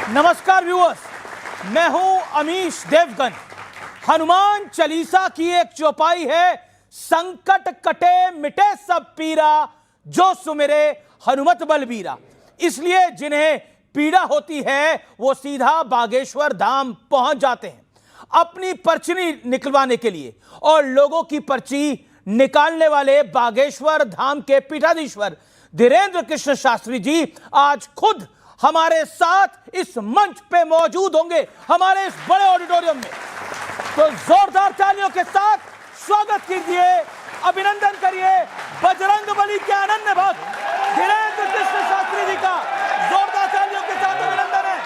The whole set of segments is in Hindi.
नमस्कार व्यूअर्स, मैं हूं अमीश देवगन। हनुमान चालीसा की एक चौपाई है, संकट कटे मिटे सब पीरा, जो सुमिरे हनुमत बलबीरा। इसलिए जिन्हें पीड़ा होती है वो सीधा बागेश्वर धाम पहुंच जाते हैं अपनी पर्ची निकलवाने के लिए। और लोगों की पर्ची निकालने वाले बागेश्वर धाम के पीठाधीश्वर धीरेंद्र कृष्ण शास्त्री जी आज खुद हमारे साथ इस मंच पे मौजूद होंगे, हमारे इस बड़े ऑडिटोरियम में। तो जोरदार तालियों के साथ स्वागत कीजिए, अभिनंदन करिए बजरंगबली के अनन्य भक्त धीरेंद्र कृष्ण शास्त्री जी का। जोरदार तालियों के साथ अभिनंदन है।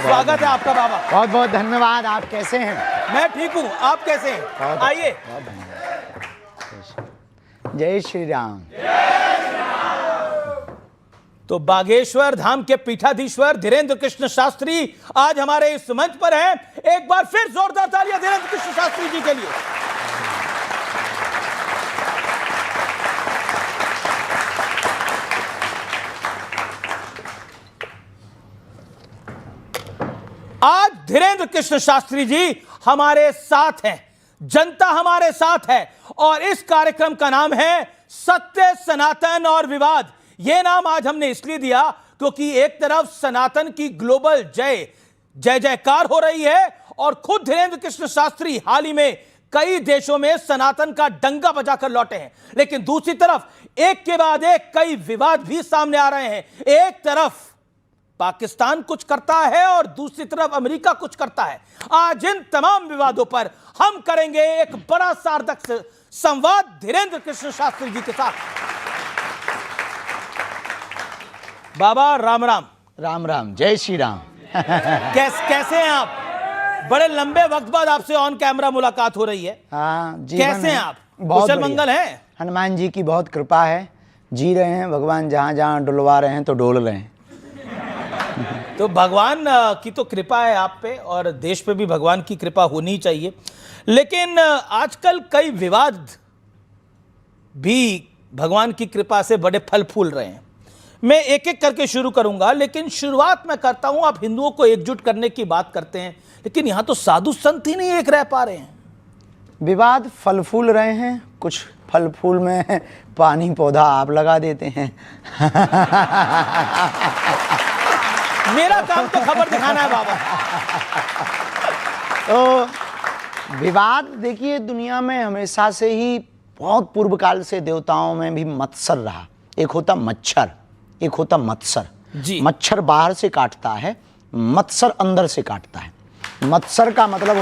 स्वागत है आपका बाबा। बहुत बहुत धन्यवाद। आप कैसे हैं? मैं ठीक हूं, आप कैसे हैं? आइए। जय श्री राम। तो बागेश्वर धाम के पीठाधीश्वर धीरेंद्र कृष्ण शास्त्री आज हमारे इस मंच पर हैं। एक बार फिर जोरदार तालियां धीरेंद्र कृष्ण शास्त्री जी के लिए। आज धीरेंद्र कृष्ण शास्त्री जी हमारे साथ हैं, जनता हमारे साथ है, और इस कार्यक्रम का नाम है सत्य, सनातन और विवाद। यह नाम आज हमने इसलिए दिया क्योंकि एक तरफ सनातन की ग्लोबल जय जयकार हो रही है और खुद धीरेंद्र कृष्ण शास्त्री हाल ही में कई देशों में सनातन का डंका बजाकर लौटे हैं, लेकिन दूसरी तरफ एक के बाद एक कई विवाद भी सामने आ रहे हैं। एक तरफ पाकिस्तान कुछ करता है और दूसरी तरफ अमेरिका कुछ करता है। आज इन तमाम विवादों पर हम करेंगे एक बड़ा सार्थक संवाद धीरेंद्र कृष्ण शास्त्री जी के साथ। बाबा राम राम। राम राम, जय श्री राम। कैसे हैं आप? बड़े लंबे वक्त बाद आपसे ऑन कैमरा मुलाकात हो रही है। हाँ, कैसे हैं आप? कुशल मंगल हैं? हनुमान जी की बहुत कृपा है, जी रहे हैं। भगवान जहाँ जहाँ डुलवा रहे हैं तो डोल रहे हैं। तो भगवान की तो कृपा है आप पे, और देश पे भी भगवान की कृपा होनी चाहिए। लेकिन आजकल कई विवाद भी भगवान की कृपा से बड़े फल फूल रहे हैं। मैं एक एक करके शुरू करूंगा, लेकिन शुरुआत मैं करता हूं। आप हिंदुओं को एकजुट करने की बात करते हैं, लेकिन यहां तो साधु संत ही नहीं एक रह पा रहे हैं। विवाद फल फूल रहे हैं, कुछ फल फूल में पानी पौधा आप लगा देते हैं। मेरा काम तो खबर दिखाना है बाबा। तो विवाद देखिए, दुनिया में हमेशा से ही बहुत पूर्व काल से देवताओं में भी मत्सर रहा। एक होता मच्छर, एक होता मत्सर जी। मच्छर बाहर से काटता है, मत्सर अंदर से काटता है। मत्सर का मतलब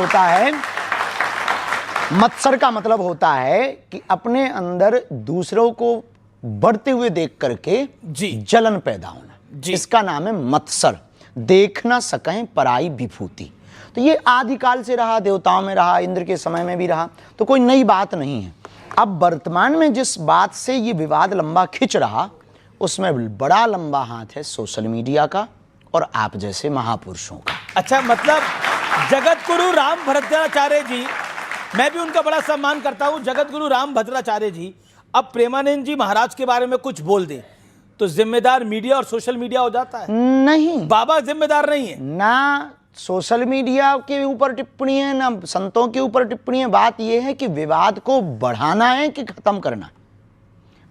होता है कि अपने अंदर दूसरों को बढ़ते हुए देख करके जी जलन पैदा होना जी। इसका नाम है मत्सर। देख ना सकें पराई विभूति। तो ये आदिकाल से रहा, देवताओं में रहा, इंद्र के समय में भी रहा, तो कोई नई बात नहीं है। अब वर्तमान में जिस बात से ये विवाद लंबा खिंच रहा, उसमें बड़ा लंबा हाथ है सोशल मीडिया का और आप जैसे महापुरुषों का। अच्छा, मतलब जगत गुरु राम भद्राचार्य जी, मैं भी उनका बड़ा सम्मान करता हूं, जगत गुरु राम भद्राचार्य जी अब प्रेमानंद जी महाराज के बारे में कुछ बोल दें तो जिम्मेदार मीडिया और सोशल मीडिया हो जाता है? नहीं, बाबा जिम्मेदार नहीं है ना। सोशल मीडिया के ऊपर टिप्पणी है, ना संतों के ऊपर टिप्पणी है। बात यह है कि विवाद को बढ़ाना है कि खत्म करना।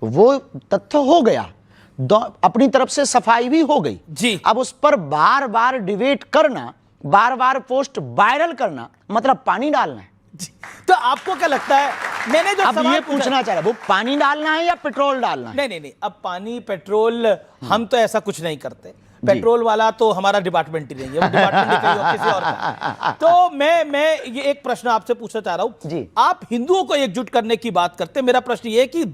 वो तथ्य हो गया, अपनी तरफ से सफाई भी हो गई जी। अब उस पर बार बार डिबेट करना, बार बार पोस्ट वायरल करना, मतलब पानी डालना है। तो आपको क्या लगता है, मैंने जो अब सवाल ये पूछना चाह रहा, वो पानी डालना है या पेट्रोल डालना है? नहीं, अब पानी पेट्रोल हम तो ऐसा कुछ नहीं करते। पेट्रोल वाला तो हमारा डिपार्टमेंट ही नहीं है, वो डिपार्टमेंट कहीं और किसी और का। तो मैं ये एक प्रश्न आपसे पूछना चाह रहा हूं जी। आप हिंदुओं को एकजुट करने की बात करते हैं, मेरा प्रश्न ये है कि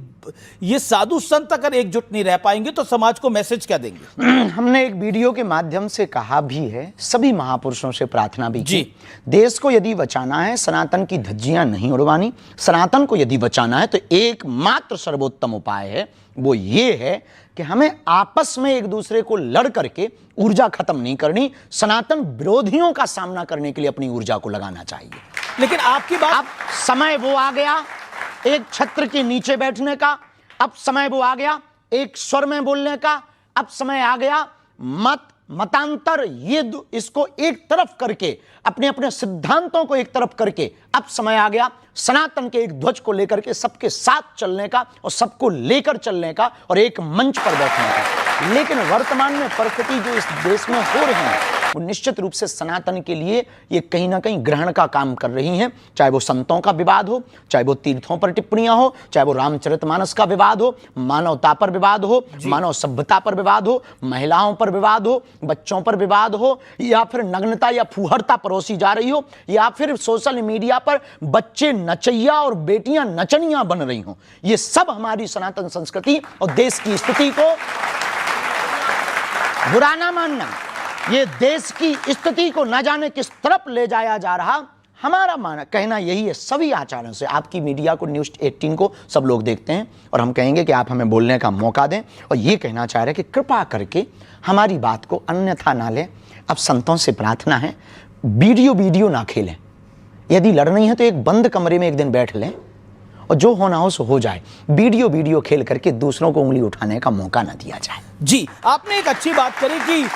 ये साधु संत अगर एकजुट नहीं रह पाएंगे तो समाज को मैसेज क्या देंगे? हमने एक वीडियो के माध्यम से कहा भी है, सभी महापुरुषों से प्रार्थना भी जी। की। देश को यदि बचाना है, सनातन की धज्जियां नहीं उड़वानी, सनातन को यदि बचाना है तो एकमात्र सर्वोत्तम उपाय है, वो ये है कि हमें आपस में एक दूसरे को लड़ करके ऊर्जा खत्म नहीं करनी, सनातन विरोधियों का सामना करने के लिए अपनी ऊर्जा को लगाना चाहिए। लेकिन आपकी बात, अब समय वो आ गया एक छत्र के नीचे बैठने का अब समय वो आ गया, एक स्वर में बोलने का अब समय आ गया, मतांतर ये इसको एक तरफ करके, अपने अपने सिद्धांतों को एक तरफ करके अब समय आ गया सनातन के एक ध्वज को लेकर के सबके साथ चलने का और सबको लेकर चलने का और एक मंच पर बैठने का। लेकिन वर्तमान में परिस्थिति जो इस देश में हो रही है वो निश्चित रूप से सनातन के लिए ये कहीं ना कहीं ग्रहण का काम कर रही हैं। चाहे वो संतों का विवाद हो, चाहे वो तीर्थों पर टिप्पणियां हो, चाहे वो रामचरितमानस का विवाद हो, मानवता पर विवाद हो, मानव सभ्यता पर विवाद हो, महिलाओं पर विवाद हो, बच्चों पर विवाद हो, या फिर नग्नता या फूहड़ता परोसी जा रही हो, या फिर सोशल मीडिया पर बच्चे नचैया और बेटियां नचनियां बन रही हो। ये सब हमारी सनातन संस्कृति और देश की स्थिति को बुरा ना मानना, ये देश की स्थिति को न जाने किस तरफ ले जाया जा रहा, हमारा कहना यही है। सभी आचार्यों से, आपकी मीडिया को, न्यूज़ 18 को सब लोग देखते हैं और हम कहेंगे कि आप हमें बोलने का मौका दें और ये कहना चाह रहे हैं कि कृपा करके हमारी बात को अन्यथा ना लें। अब संतों से प्रार्थना है, वीडियो ना खेलें। यदि लड़नी है तो एक बंद कमरे में एक दिन बैठ लें और जो होना हो सो हो जाए। वीडियो खेल करके दूसरों को उंगली उठाने का मौका ना दिया जाए। जी, आपने एक अच्छी बात करी कि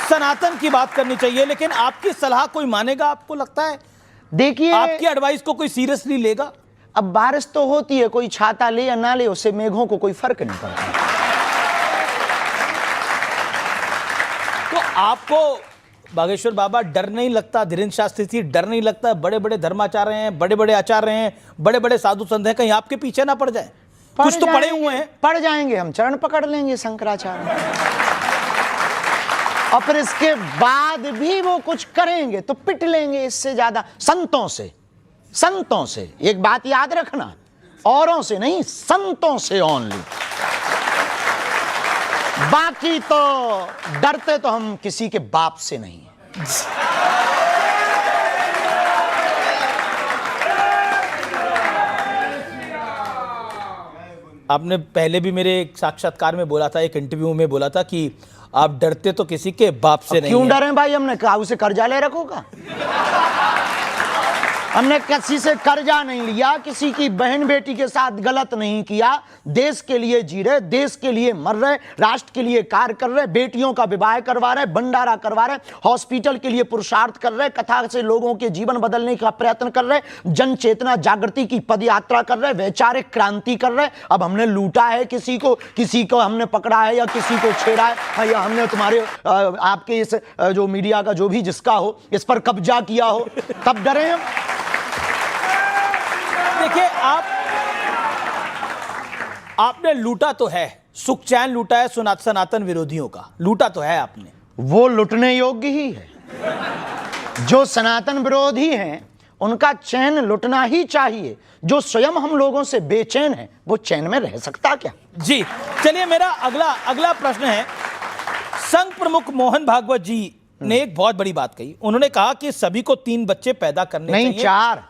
सनातन की बात करनी चाहिए, लेकिन आपकी सलाह कोई मानेगा? आपको लगता है देखिए आपकी एडवाइस को कोई सीरियसली लेगा? अब बारिश तो होती है, कोई छाता ले या ना ले उससे मेघों को कोई फर्क नहीं पड़ता। तो आपको बागेश्वर बाबा डर नहीं लगता? धीरेन्द्र शास्त्री जी, डर नहीं लगता? बड़े बड़े धर्माचार्य हैं, बड़े बड़े आचार्य हैं, बड़े बड़े साधु संत हैं, कहीं आपके पीछे ना पड़ जाए? कुछ तो पड़े हुए हैं। पड़ जाएंगे, हम चरण पकड़ लेंगे शंकराचार्य, और फिर इसके बाद भी वो कुछ करेंगे तो पिट लेंगे। इससे ज्यादा संतों से एक बात याद रखना, औरों से नहीं, संतों से ओनली। बाकी तो डरते तो हम किसी के बाप से नहीं हैं। आपने पहले भी मेरे एक साक्षात्कार में बोला था, एक इंटरव्यू में बोला था कि आप डरते तो किसी के बाप से नहीं। क्यों डरें भाई? हमने कहा उसे कर्जा ले रखोगा? हमने किसी से कर्जा नहीं लिया, किसी की बहन बेटी के साथ गलत नहीं किया। देश के लिए जी रहे, देश के लिए मर रहे, राष्ट्र के लिए कार्य कर रहे, बेटियों का विवाह करवा रहे, भंडारा करवा रहे, हॉस्पिटल के लिए पुरुषार्थ कर रहे, कथा से लोगों के जीवन बदलने का प्रयत्न कर रहे, जन चेतना जागृति की पदयात्रा कर रहे, वैचारिक क्रांति कर रहे। अब हमने लूटा है किसी को हमने पकड़ा है या किसी को छेड़ा है या हमने तुम्हारे आपके इस जो मीडिया का जो भी जिसका हो इस पर कब्जा किया हो, तब डरे हम? देखिए, आपने लूटा तो है, सुख चैन लूटा है सनातन विरोधियों का, लूटा तो है आपने। वो लुटने योग्य ही है। जो सनातन विरोधी हैं उनका चैन लुटना ही चाहिए। जो स्वयं हम लोगों से बेचैन है वो चैन में रह सकता क्या? जी, चलिए, मेरा अगला प्रश्न है। संघ प्रमुख मोहन भागवत जी ने एक बहुत बड़ी बात कही। उन्होंने कहा कि सभी को 3 बच्चे पैदा करने चाहिए। नहीं, 4।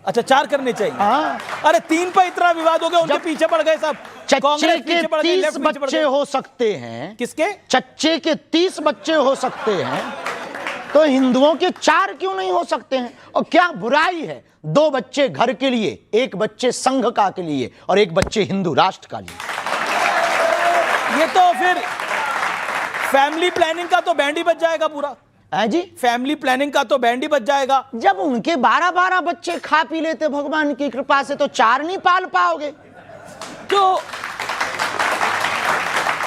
अच्छा, 4 करने चाहिए। हाँ। अरे 3 पर इतना विवाद हो गया, उनके पीछे पड़ गए सब। चच्चे के 30 बच्चे हो सकते हैं। किसके? चच्चे के 30 बच्चे हो सकते हैं, तो हिंदुओं के 4 क्यों नहीं हो सकते हैं? और क्या बुराई है? 2 बच्चे घर के लिए, 1 बच्चे संघ का के लिए और 1 बच्चे हिंदू राष्ट्र का लिए। ये तो फिर फैमिली प्लानिंग का तो बैंड ही बच जाएगा पूरा। जी, फैमिली प्लानिंग का तो बैंड ही बच जाएगा। जब उनके 12-12 बच्चे खा पी लेते भगवान की कृपा से, तो 4 नहीं पाल पाओगे?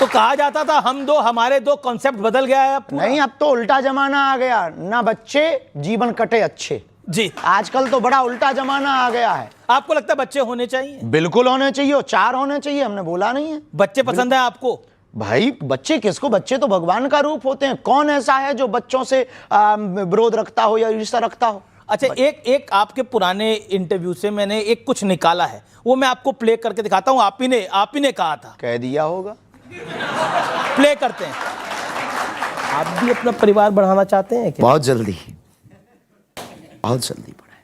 तो कहा जाता था हमारे 2 कॉन्सेप्ट बदल गया है अब। नहीं, अब तो उल्टा जमाना आ गया, ना बच्चे जीवन कटे अच्छे। जी, आजकल तो बड़ा उल्टा जमाना आ गया है। आपको लगता है बच्चे होने चाहिए? बिल्कुल होने चाहिए, और 4 होने चाहिए, हमने बोला नहीं है। बच्चे पसंद है आपको? भाई बच्चे किसको? बच्चे तो भगवान का रूप होते हैं। कौन ऐसा है जो बच्चों से विरोध रखता हो या ईर्ष्या रखता हो? अच्छा, एक आपके पुराने इंटरव्यू से मैंने एक कुछ निकाला है, वो मैं आपको प्ले करके दिखाता हूं। आप ही ने कहा था। कह दिया होगा। प्ले करते हैं। आप भी अपना परिवार बढ़ाना चाहते हैं क्या? बहुत जल्दी बढ़ाए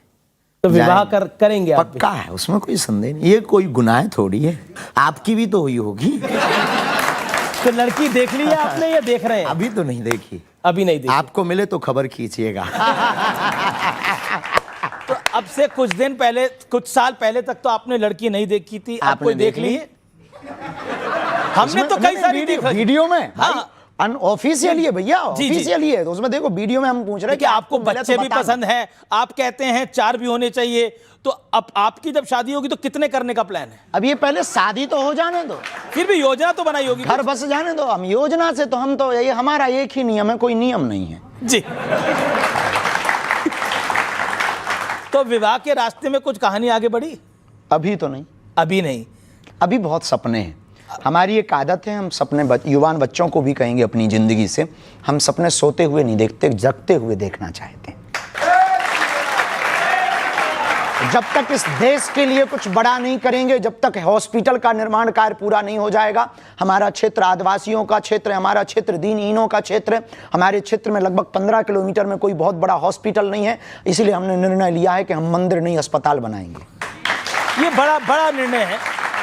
तो विवाह करेंगे आप? पक्का है, उसमें कोई संदेह नहीं। ये कोई गुनाह थोड़ी है, आपकी भी तो हुई होगी। तो लड़की देख ली है आपने या देख रहे हैं? अभी तो नहीं देखी। अभी नहीं देखी। आपको मिले तो खबर खींचिएगा। तो अब से कुछ दिन पहले, कुछ साल पहले तक तो आपने लड़की नहीं देखी थी, अब आपने कोई देख देख ली ली? है? हमने तो कई सारी देख रखी। वीडियो में हाँ। अनऑफिशियली है भैया, जी, जी। ऑफिशियली है, तो उसमें देखो वीडियो में हम पूछ रहे हैं कि आपको मिले तो बच्चे भी बताना। पसंद है, आप कहते हैं 4 भी होने चाहिए, तो अब आपकी जब शादी होगी तो कितने करने का प्लान है? अब ये पहले शादी तो हो जाने दो, फिर भी योजना तो बनाई होगी घर बस जाने दो। हम योजना से तो हम तो ये हमारा एक ही नियम है, कोई नियम नहीं है। जी। तो विवाह के रास्ते में कुछ कहानी आगे बढ़ी? अभी तो नहीं, अभी नहीं। अभी बहुत सपने हैं। हमारी एक आदत है, हम सपने युवान बच्चों को भी कहेंगे अपनी जिंदगी से, हम सपने सोते हुए नहीं देखते, जगते हुए देखना चाहते हैं। जब तक इस देश के लिए कुछ बड़ा नहीं करेंगे, जब तक हॉस्पिटल का निर्माण कार्य पूरा नहीं हो जाएगा, हमारा क्षेत्र आदिवासियों का क्षेत्र है, हमारा क्षेत्र दीनहीनों का क्षेत्र है, हमारे क्षेत्र में लगभग 15 किलोमीटर में कोई बहुत बड़ा हॉस्पिटल नहीं है, इसलिए हमने निर्णय लिया है कि हम मंदिर नहीं अस्पताल बनाएंगे। ये बड़ा बड़ा निर्णय है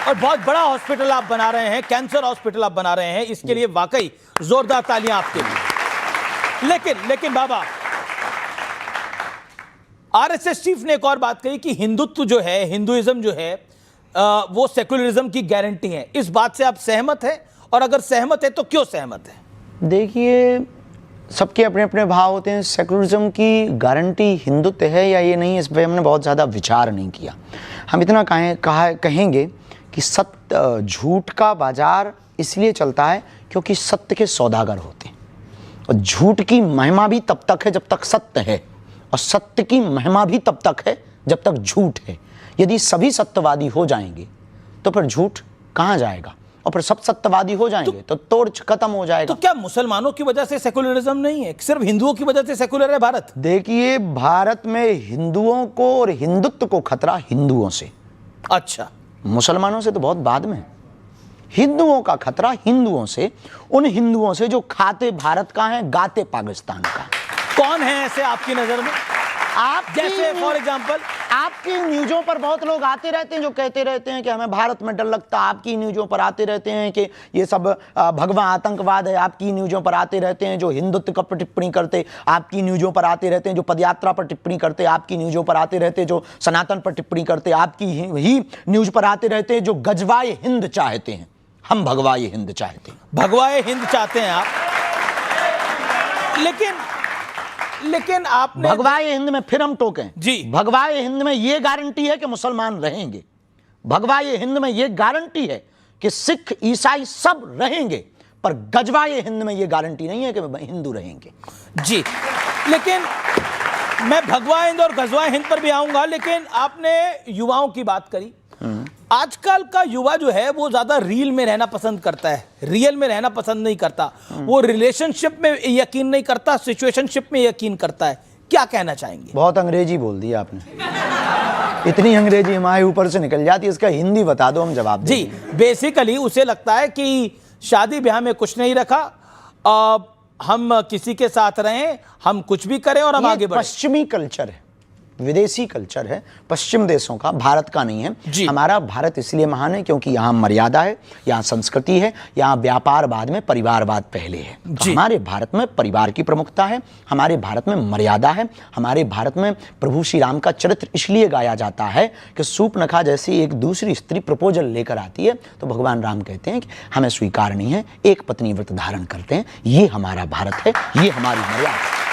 और बहुत बड़ा हॉस्पिटल आप बना रहे हैं, कैंसर हॉस्पिटल आप बना रहे हैं, इसके लिए वाकई जोरदार तालियां आपके लिए। लेकिन बाबा, आरएसएस चीफ ने एक और बात कही कि हिंदुत्व जो है, हिंदुइज्म जो है, वो सेकुलरिज्म की गारंटी है। इस बात से आप सहमत हैं? और अगर सहमत है तो क्यों सहमत है? देखिए, सबके अपने अपने भाव होते हैं। सेकुलरिज्म की गारंटी हिंदुत्व है या ये नहीं, इस पर हमने बहुत ज़्यादा विचार नहीं किया। हम इतना कहेंगे कि सत्य, झूठ का बाजार इसलिए चलता है क्योंकि सत्य के सौदागर होते हैं, और झूठ की महिमा भी तब तक है जब तक सत्य है, और सत्य की महिमा भी तब तक है जब तक झूठ है। यदि सभी सत्यवादी हो जाएंगे तो फिर झूठ कहाँ जाएगा, और फिर सब सत्यवादी हो जाएंगे तो तोड़ खत्म हो जाएगा। तो क्या मुसलमानों की वजह से सेकुलरिज्म नहीं है, सिर्फ हिंदुओं की वजह से सेकुलर है भारत? देखिए, भारत में हिंदुओं को और हिंदुत्व को खतरा हिंदुओं से, अच्छा, मुसलमानों से तो बहुत बाद में। हिंदुओं का खतरा हिंदुओं से, उन हिंदुओं से जो खाते भारत का है, गाते पाकिस्तान का। कौन है ऐसे आपकी नजर में? आप जैसे फॉर एग्जांपल आपकी न्यूज़ों पर बहुत लोग आते रहते हैं जो कहते रहते हैं कि हमें भारत में डर लगता। आपकी न्यूज़ों पर आते रहते हैं कि ये सब भगवा आतंकवाद है। आपकी न्यूज़ों पर आते रहते हैं जो हिंदुत्व पर टिप्पणी करते। आपकी न्यूज़ों पर आते रहते हैं जो पदयात्रा पर टिप्पणी करते। आपकी न्यूज़ों पर आते रहते हैं जो सनातन पर टिप्पणी करते। आपकी ही न्यूज़ पर आते रहते हैं जो गजवाए हिंद चाहते हैं। हम भगवाए हिंद चाहते हैं। भगवाए हिंद चाहते हैं आप, लेकिन आपने भगवाए हिंद में फिर हम टोकें जी। भगवाए हिंद में यह गारंटी है कि मुसलमान रहेंगे। भगवाए हिंद में यह गारंटी है कि सिख ईसाई सब रहेंगे, पर गजवाए हिंद में यह गारंटी नहीं है कि हिंदू रहेंगे। जी, लेकिन मैं भगवाए हिंद और गजवाए हिंद पर भी आऊंगा, लेकिन आपने युवाओं की बात करी। आजकल का युवा जो है वो ज्यादा रील में रहना पसंद करता है, रियल में रहना पसंद नहीं करता। वो रिलेशनशिप में यकीन नहीं करता, सिचुएशनशिप में यकीन करता है। क्या कहना चाहेंगे? बहुत अंग्रेजी बोल दिया आपने। इतनी अंग्रेजी हमारे ऊपर से निकल जाती है, इसका हिंदी बता दो, हम जवाब दें। जी, बेसिकली उसे लगता है कि शादी ब्याह में कुछ नहीं रखा, हम किसी के साथ रहें, हम कुछ भी करें और हम आगे बढ़ें। पश्चिमी कल्चर है, विदेशी कल्चर है, पश्चिम देशों का, भारत का नहीं है। हमारा भारत इसलिए महान है क्योंकि यहाँ मर्यादा है, यहाँ संस्कृति है, यहाँ व्यापार बाद में परिवारवाद पहले है। तो हमारे भारत में परिवार की प्रमुखता है, हमारे भारत में मर्यादा है। हमारे भारत में प्रभु श्री राम का चरित्र इसलिए गाया जाता है कि सूर्पनखा जैसी एक दूसरी स्त्री प्रपोजल लेकर आती है तो भगवान राम कहते हैं कि हमें स्वीकार नहीं है, एक पत्नी व्रत धारण करते हैं। ये हमारा भारत है, ये हमारी मर्यादा है।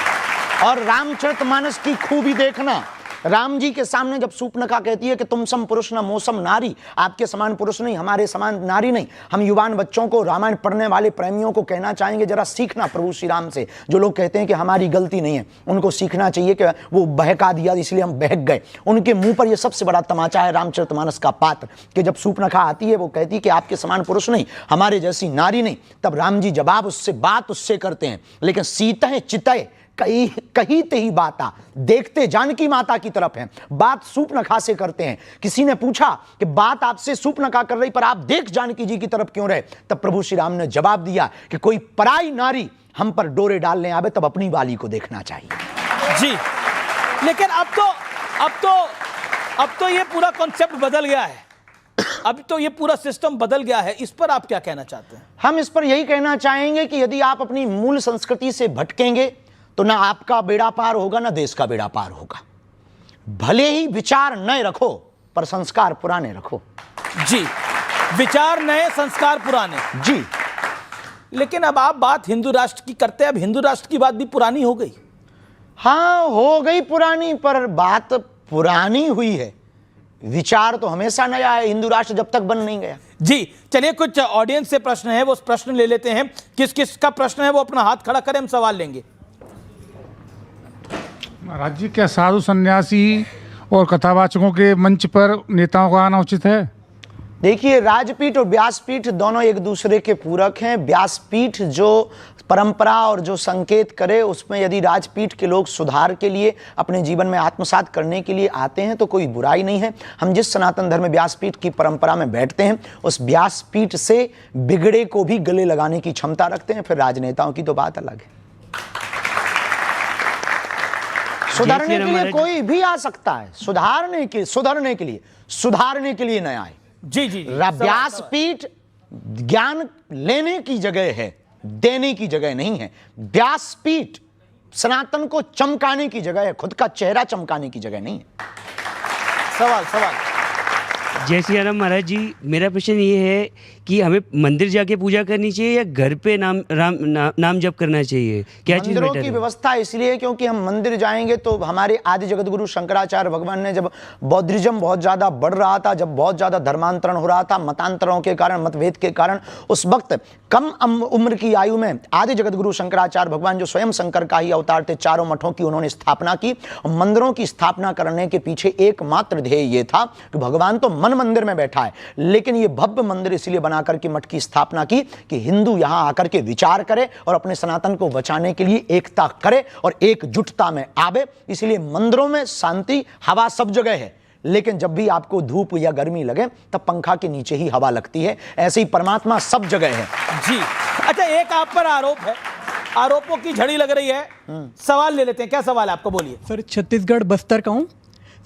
और रामचरितमानस की खूबी देखना, राम जी के सामने जब सूर्पनखा कहती है कि तुम सम पुरुष न मोसम नारी, आपके समान पुरुष नहीं, हमारे समान नारी नहीं। हम युवान बच्चों को, रामायण पढ़ने वाले प्रेमियों को कहना चाहेंगे, जरा सीखना प्रभु श्री राम से। जो लोग कहते हैं कि हमारी गलती नहीं है, उनको सीखना चाहिए कि वो बहका दिया इसलिए हम बहक गए। उनके मुंह पर यह सबसे बड़ा तमाचा है रामचरितमानस का पात्र कि जब सूर्पनखा आती है वो कहती है कि आपके समान पुरुष नहीं, हमारे जैसी नारी नहीं, तब राम जी जवाब बात उससे करते हैं, लेकिन सीते चितय कही ते ही बाता, देखते जानकी माता की तरफ है। बात सूर्पनखा से करते हैं। किसी ने पूछा कि बात आपसे सूर्पनखा कर रही पर आप देख जानकी जी की तरफ क्यों रहे, तब प्रभु श्री राम ने जवाब दिया कि कोई पराई नारी हम पर डोरे डालने आवे तब अपनी वाली को देखना चाहिए। जी, लेकिन अब तो ये पूरा कॉन्सेप्ट बदल गया है, अब तो ये पूरा सिस्टम बदल गया है। इस पर आप क्या कहना चाहते हैं? हम इस पर यही कहना चाहेंगे कि यदि आप अपनी मूल संस्कृति से भटकेंगे तो ना आपका बेड़ा पार होगा, ना देश का बेड़ा पार होगा। भले ही विचार नए रखो पर संस्कार पुराने रखो। जी, विचार नए, संस्कार पुराने। जी, लेकिन अब आप बात हिंदू राष्ट्र की करते हैं, अब हिंदू राष्ट्र की बात भी पुरानी हो गई। हाँ हो गई पुरानी, पर बात पुरानी हुई है, विचार तो हमेशा नया है, हिंदू राष्ट्र जब तक बन नहीं गया। जी, चलिए कुछ ऑडियंस से प्रश्न है, वो प्रश्न ले लेते हैं। किस किस का प्रश्न है वो अपना हाथ खड़ा करें, हम सवाल लेंगे। महाराज जी, क्या साधु सन्यासी और कथावाचकों के मंच पर नेताओं का आना उचित है? देखिए, राजपीठ और व्यासपीठ दोनों एक दूसरे के पूरक हैं। व्यासपीठ जो परंपरा और जो संकेत करे, उसमें यदि राजपीठ के लोग सुधार के लिए, अपने जीवन में आत्मसात करने के लिए आते हैं तो कोई बुराई नहीं है। हम जिस सनातन धर्म व्यासपीठ की परंपरा में बैठते हैं, उस व्यासपीठ से बिगड़े को भी गले लगाने की क्षमता रखते हैं। फिर राजनेताओं की तो बात अलग है। सुधारने के लिए कोई भी आ सकता है, सुधारने के लिए नया है। जी जी, व्यासपीठ ज्ञान लेने की जगह है, देने की जगह नहीं है। व्यासपीठ सनातन को चमकाने की जगह है, खुद का चेहरा चमकाने की जगह नहीं है। सवाल। जय श्री राम महाराज जी, मेरा प्रश्न ये है कि हमें मंदिर जाके पूजा करनी चाहिए या घर पे नाम जप करना चाहिए? क्या चीज मंदिरों बेटर की है? व्यवस्था इसलिए क्योंकि हम मंदिर जाएंगे तो हमारे आदि जगत गुरु शंकराचार्य भगवान ने, जब बौद्धिज्म बहुत ज्यादा बढ़ रहा था, जब बहुत ज्यादा धर्मांतरण हो रहा था मतांतरों के कारण, मतभेद के कारण, उस वक्त कम उम्र की आयु में आदि जगत गुरु शंकराचार्य भगवान, जो स्वयं शंकर का ही अवतार थे, चारों मठों की उन्होंने स्थापना की। मंदिरों की स्थापना करने के पीछे एकमात्र ध्येय ये था कि भगवान तो मन मंदिर में बैठा है, लेकिन ये भव्य मंदिर इसलिए बनाकर के मठ की स्थापना की कि हिंदू यहां आकर के विचार करे और अपने सनातन को बचाने के लिए एकता करे और एकजुटता में आवे। इसलिए मंदिरों में शांति, हवा सब जगह है, लेकिन जब भी आपको धूप या गर्मी लगे तब पंखा के नीचे ही हवा लगती है। ऐसे ही परमात्मा सब जगह है। जी, अच्छा, एक आप पर आरोप है, आरोपों की झड़ी लग रही है। सवाल ले लेते हैं, क्या सवाल है आपका, बोलिए। सर, छत्तीसगढ़ बस्तर का हूँ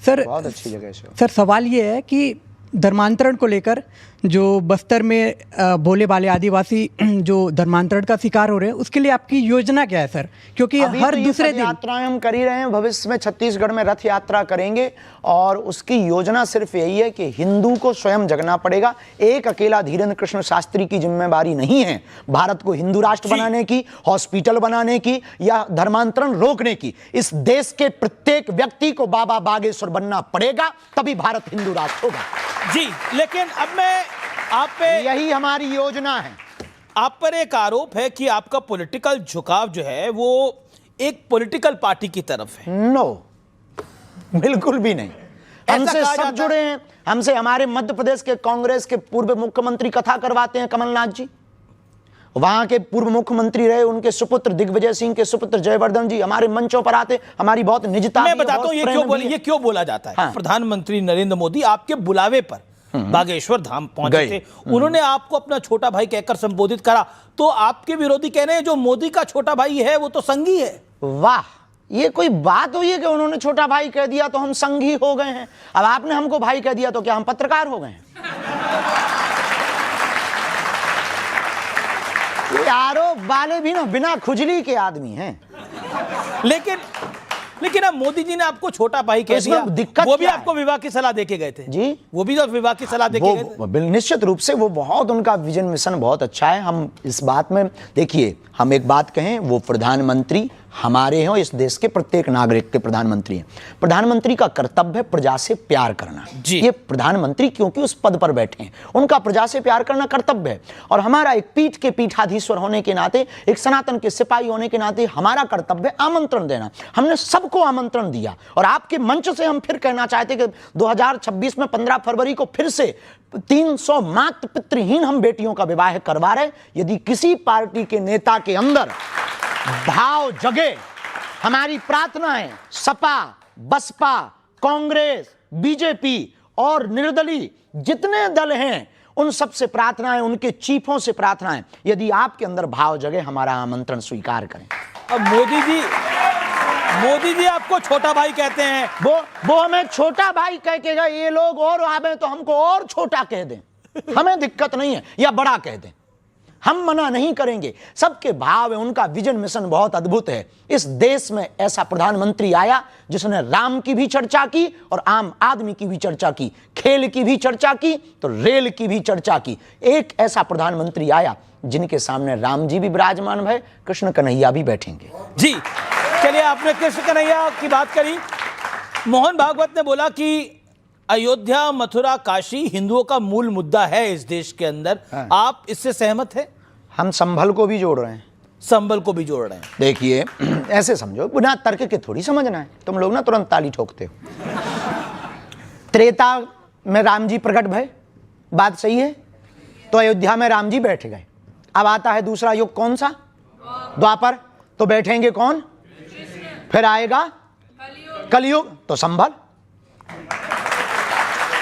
सर। बहुत अच्छी जगह है सर, सवाल ये है कि धर्मांतरण को लेकर जो बस्तर में भोले भाले आदिवासी जो धर्मांतरण का शिकार हो रहे हैं, उसके लिए आपकी योजना क्या है सर? क्योंकि हर तो दूसरे दिन यात्राएं हम कर ही रहे हैं। भविष्य में छत्तीसगढ़ में रथ यात्रा करेंगे और उसकी योजना सिर्फ यही है कि हिंदू को स्वयं जगना पड़ेगा। एक अकेला धीरेन्द्र कृष्ण शास्त्री की जिम्मेवारी नहीं है भारत को हिंदू राष्ट्र बनाने की, हॉस्पिटल बनाने की या धर्मांतरण रोकने की। इस देश के प्रत्येक व्यक्ति को बाबा बागेश्वर बनना पड़ेगा, तभी भारत हिंदू राष्ट्र होगा। जी, लेकिन अब मैं आप पे, यही हमारी योजना है। आप पर एक आरोप है कि आपका पॉलिटिकल झुकाव जो है वो एक पॉलिटिकल पार्टी की तरफ है। नो, बिल्कुल भी नहीं। हमसे कहा सब जाता जुड़े हैं। हमसे हमारे मध्य प्रदेश के कांग्रेस के पूर्व मुख्यमंत्री कथा करवाते हैं, कमलनाथ जी। वहां के पूर्व मुख्यमंत्री रहे, उनके सुपुत्र दिग्विजय सिंह के सुपुत्र जयवर्धन जी हमारे मंचों पर आते। हमारी बहुत निजता, मैं बताता हूं ये क्यों बोला जाता है। हाँ। प्रधानमंत्री नरेंद्र मोदी आपके बुलावे पर बागेश्वर धाम पहुंचे थे, उन्होंने आपको अपना छोटा भाई कहकर संबोधित करा, तो आपके विरोधी कह रहे हैं जो मोदी का छोटा भाई है वो तो संघी है। वाह, ये कोई बात हुई है कि उन्होंने छोटा भाई कह दिया तो हम संघी हो गए हैं? अब आपने हमको भाई कह दिया तो क्या हम पत्रकार हो गए हैं? ये आरोप वाले भी ना बिना खुजली के आदमी हैं। लेकिन अब मोदी जी ने आपको छोटा भाई कह दिया, दिक्कत वो भी क्या है? आपको विवाह की सलाह देके गए थे। जी, वो भी तो विवाह की सलाह देके गए थे। निश्चित रूप से वो बहुत, उनका विजन मिशन बहुत अच्छा है। हम इस बात में, देखिए, हम एक बात कहें, वो प्रधानमंत्री हमारे हैं और इस देश के प्रत्येक नागरिक के प्रधानमंत्री हैं। प्रधानमंत्री का कर्तव्य है प्रजा से प्यार करना। ये प्रधानमंत्री क्योंकि उस पद पर बैठे हैं, उनका प्रजा से प्यार करना कर्तव्य है। और हमारा एक पीठ के पीठाधीश्वर होने के नाते, एक सनातन के सिपाही होने के नाते हमारा कर्तव्य आमंत्रण देना। हमने सबको आमंत्रण दिया और आपके मंच से हम फिर कहना चाहते कि 2026 में 15 फरवरी को फिर से 300 मातृ पितृहीन हम बेटियों का विवाह करवा रहे। यदि किसी पार्टी के नेता के अंदर भाव जगे, हमारी प्रार्थना है सपा, बसपा, कांग्रेस, बीजेपी और निर्दलीय जितने दल हैं, उन सब से प्रार्थना है, उनके चीफों से प्रार्थना है, यदि आपके अंदर भाव जगे हमारा आमंत्रण स्वीकार करें। अब मोदी जी आपको छोटा भाई कहते हैं। वो हमें छोटा भाई कह के गए, ये लोग और आवे तो हमको और छोटा कह दें, हमें दिक्कत नहीं है, या बड़ा कह दें, हम मना नहीं करेंगे। सबके भाव है, उनका विजन मिशन बहुत अद्भुत है। इस देश में ऐसा प्रधानमंत्री आया जिसने राम की भी चर्चा की और आम आदमी की भी चर्चा की, खेल की भी चर्चा की तो रेल की भी चर्चा की। एक ऐसा प्रधानमंत्री आया जिनके सामने राम जी भी विराजमान भय, कृष्ण कन्हैया भी बैठेंगे। जी चलिए, आपने कृष्ण कन्हैया की बात करी। मोहन भागवत ने बोला कि अयोध्या, मथुरा, काशी हिंदुओं का मूल मुद्दा है इस देश के अंदर। आप इससे सहमत हैं? हम संभल को भी जोड़ रहे हैं, संबल को भी जोड़ रहे हैं। देखिए ऐसे समझो, बिना तर्क के थोड़ी समझना है। तुम लोग ना तुरंत ताली ठोकते हो। त्रेता में राम जी प्रकट भय, बात सही है, तो अयोध्या में राम जी बैठ गए। अब आता है दूसरा युग, कौन सा? द्वापर, तो बैठेंगे कौन? फिर आएगा कलयुग, तो संभल।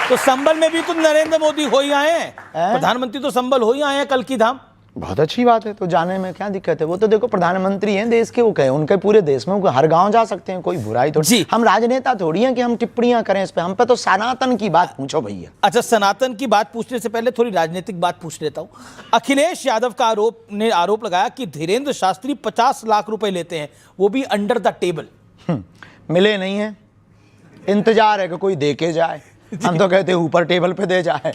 तो संबल में भी तो नरेंद्र मोदी हो ही आए हैं, प्रधानमंत्री तो संबल हो ही आए हैं, कल की धाम। बहुत अच्छी बात है, तो जाने में क्या दिक्कत है? वो तो देखो प्रधानमंत्री हैं देश के, वो कहे उनके पूरे देश में, वो हर गांव जा सकते हैं, कोई बुराई थोड़ी। हम राजनेता थोड़ी हैं कि हम टिप्पणियां करें इस पे। हम पे तो सनातन की बात पूछो भैया। अच्छा, सनातन की बात पूछने से पहले थोड़ी राजनीतिक बात पूछ लेता हूं। अखिलेश यादव का आरोप लगाया कि धीरेन्द्र शास्त्री 50 लाख रुपए लेते हैं, वो भी अंडर द टेबल। मिले नहीं है, इंतजार है कि कोई दे के जाए। हम तो कहते हैं ऊपर टेबल पे दे जाए,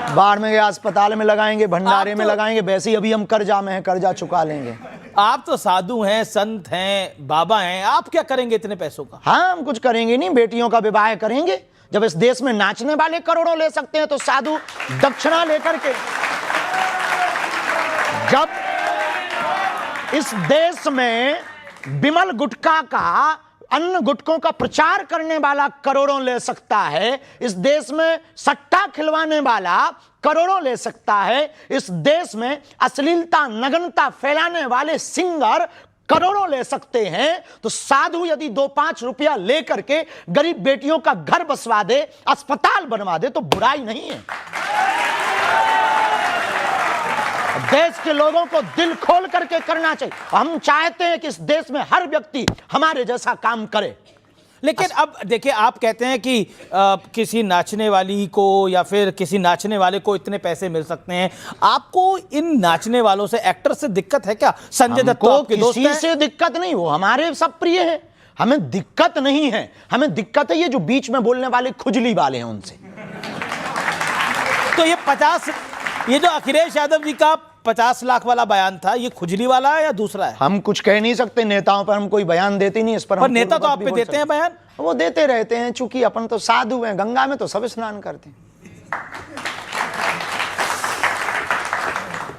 बाढ़ में गया अस्पताल में लगाएंगे, भंडारे में लगाएंगे। वैसे ही अभी हम कर्जा में हैं, कर्जा चुका लेंगे। आप तो साधु हैं, संत हैं, बाबा हैं, आप क्या करेंगे इतने पैसों का? हाँ, हम कुछ करेंगे नहीं, बेटियों का विवाह करेंगे। जब इस देश में नाचने वाले करोड़ों ले सकते हैं तो साधु दक्षिणा लेकर के। जब इस देश में विमल गुटखा का, अन्य गुटकों का प्रचार करने वाला करोड़ों ले सकता है, इस देश में सट्टा खिलवाने वाला करोड़ों ले सकता है, इस देश में अश्लीलता नग्नता फैलाने वाले सिंगर करोड़ों ले सकते हैं, तो साधु यदि 2-5 रुपया लेकर के गरीब बेटियों का घर बसवा दे, अस्पताल बनवा दे, तो बुराई नहीं है। देश के लोगों को दिल खोल करके करना चाहिए। हम चाहते हैं कि इस देश में हर व्यक्ति हमारे जैसा काम करे। लेकिन अब देखिए, आप कहते हैं कि किसी नाचने वाली को या फिर किसी नाचने वाले को इतने पैसे मिल सकते हैं। आपको इन नाचने वालों से, एक्टर से दिक्कत है क्या? संजय दत्त तो आपके दोस्त हैं। किसी से दिक्कत नहीं, वो हमारे सब प्रिय है, हमें दिक्कत नहीं है। हमें दिक्कत है ये जो बीच में बोलने वाले खुजली वाले हैं, उनसे। तो ये जो अखिलेश यादव जी का 50 लाख वाला बयान था, ये खुजली वाला है या दूसरा है? हम कुछ कह नहीं सकते, नेताओं पर हम कोई बयान देते नहीं। इस पर नेता तो आप पे देते हैं बयान, वो देते रहते हैं, चूंकि अपन तो साधु हैं, गंगा में तो सब स्नान करते हैं।